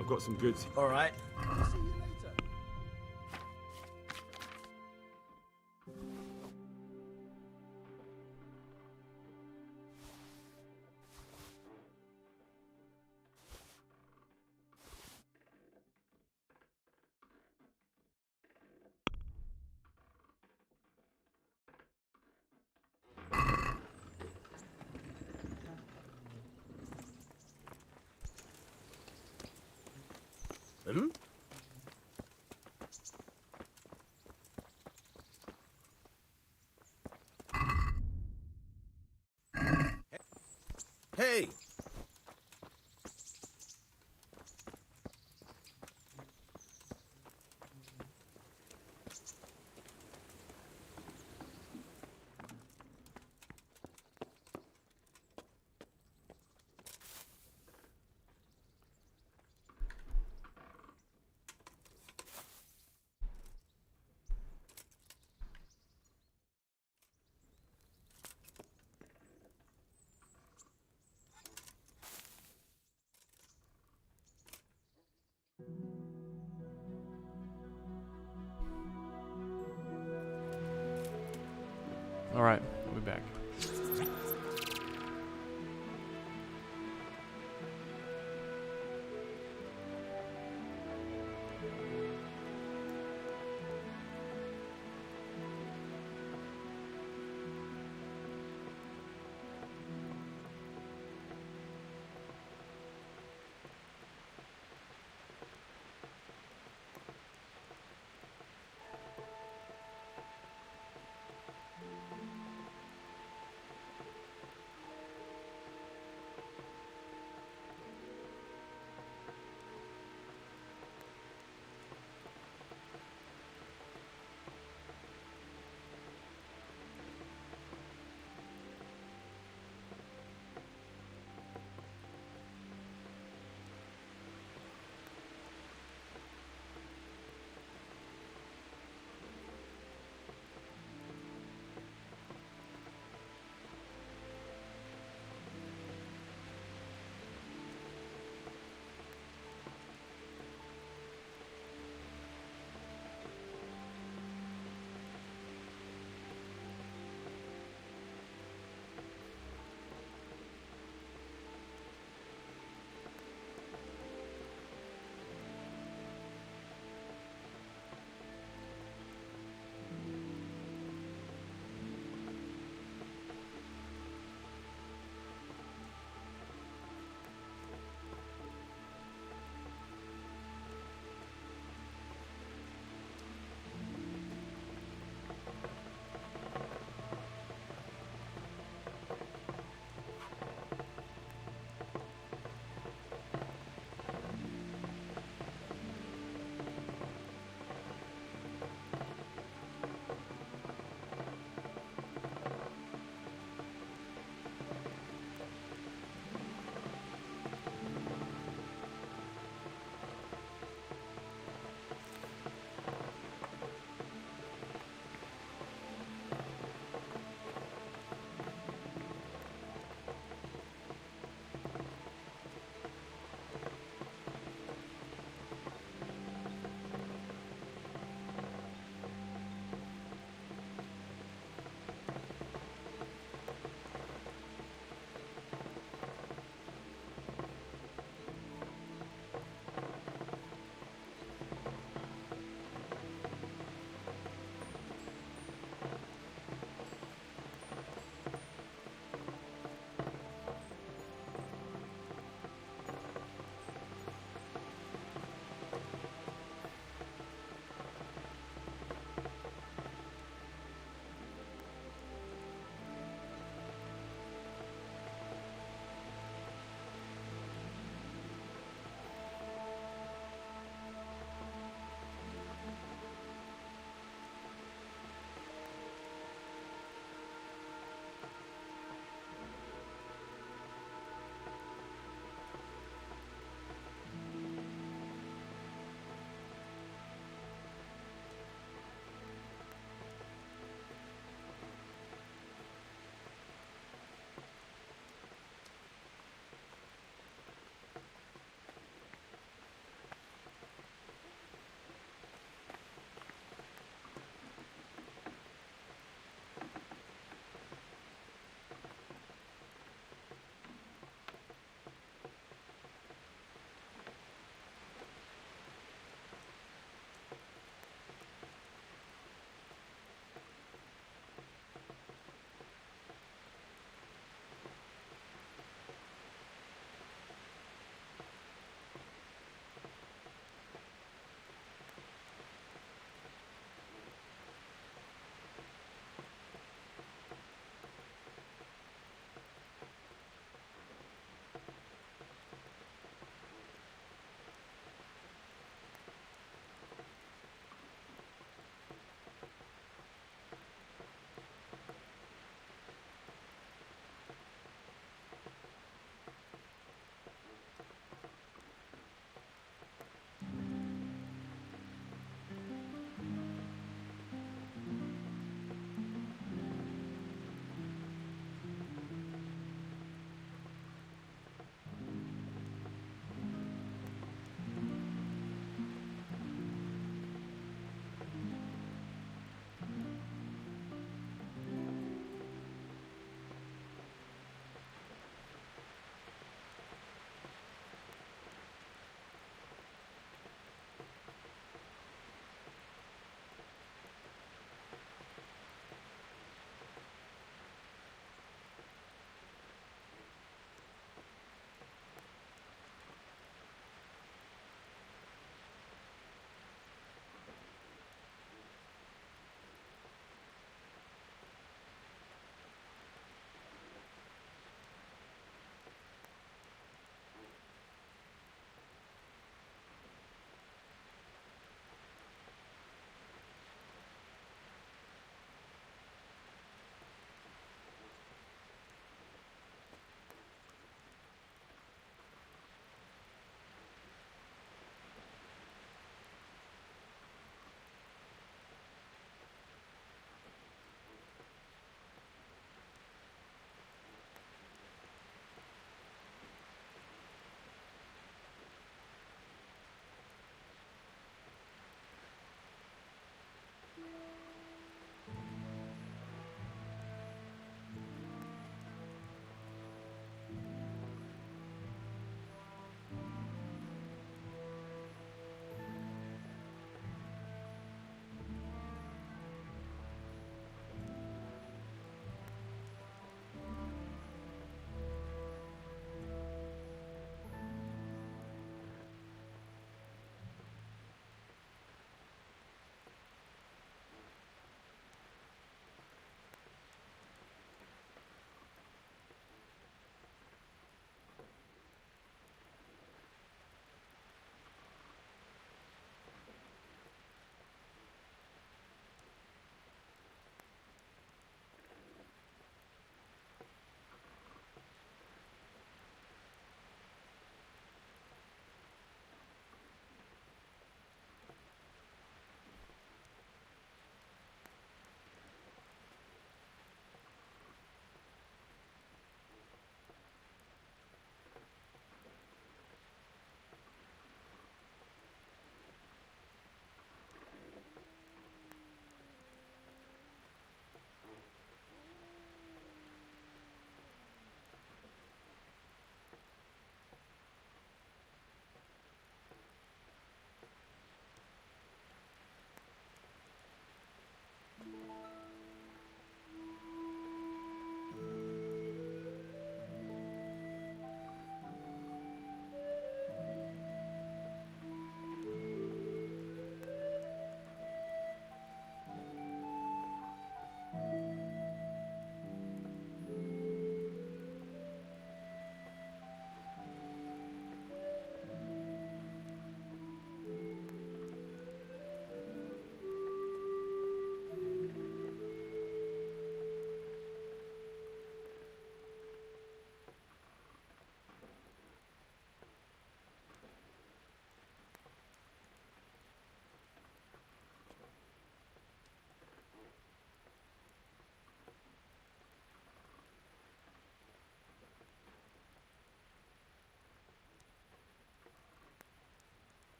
I've got some goods. All right. Hmm? Hey! Alright, I'll be back.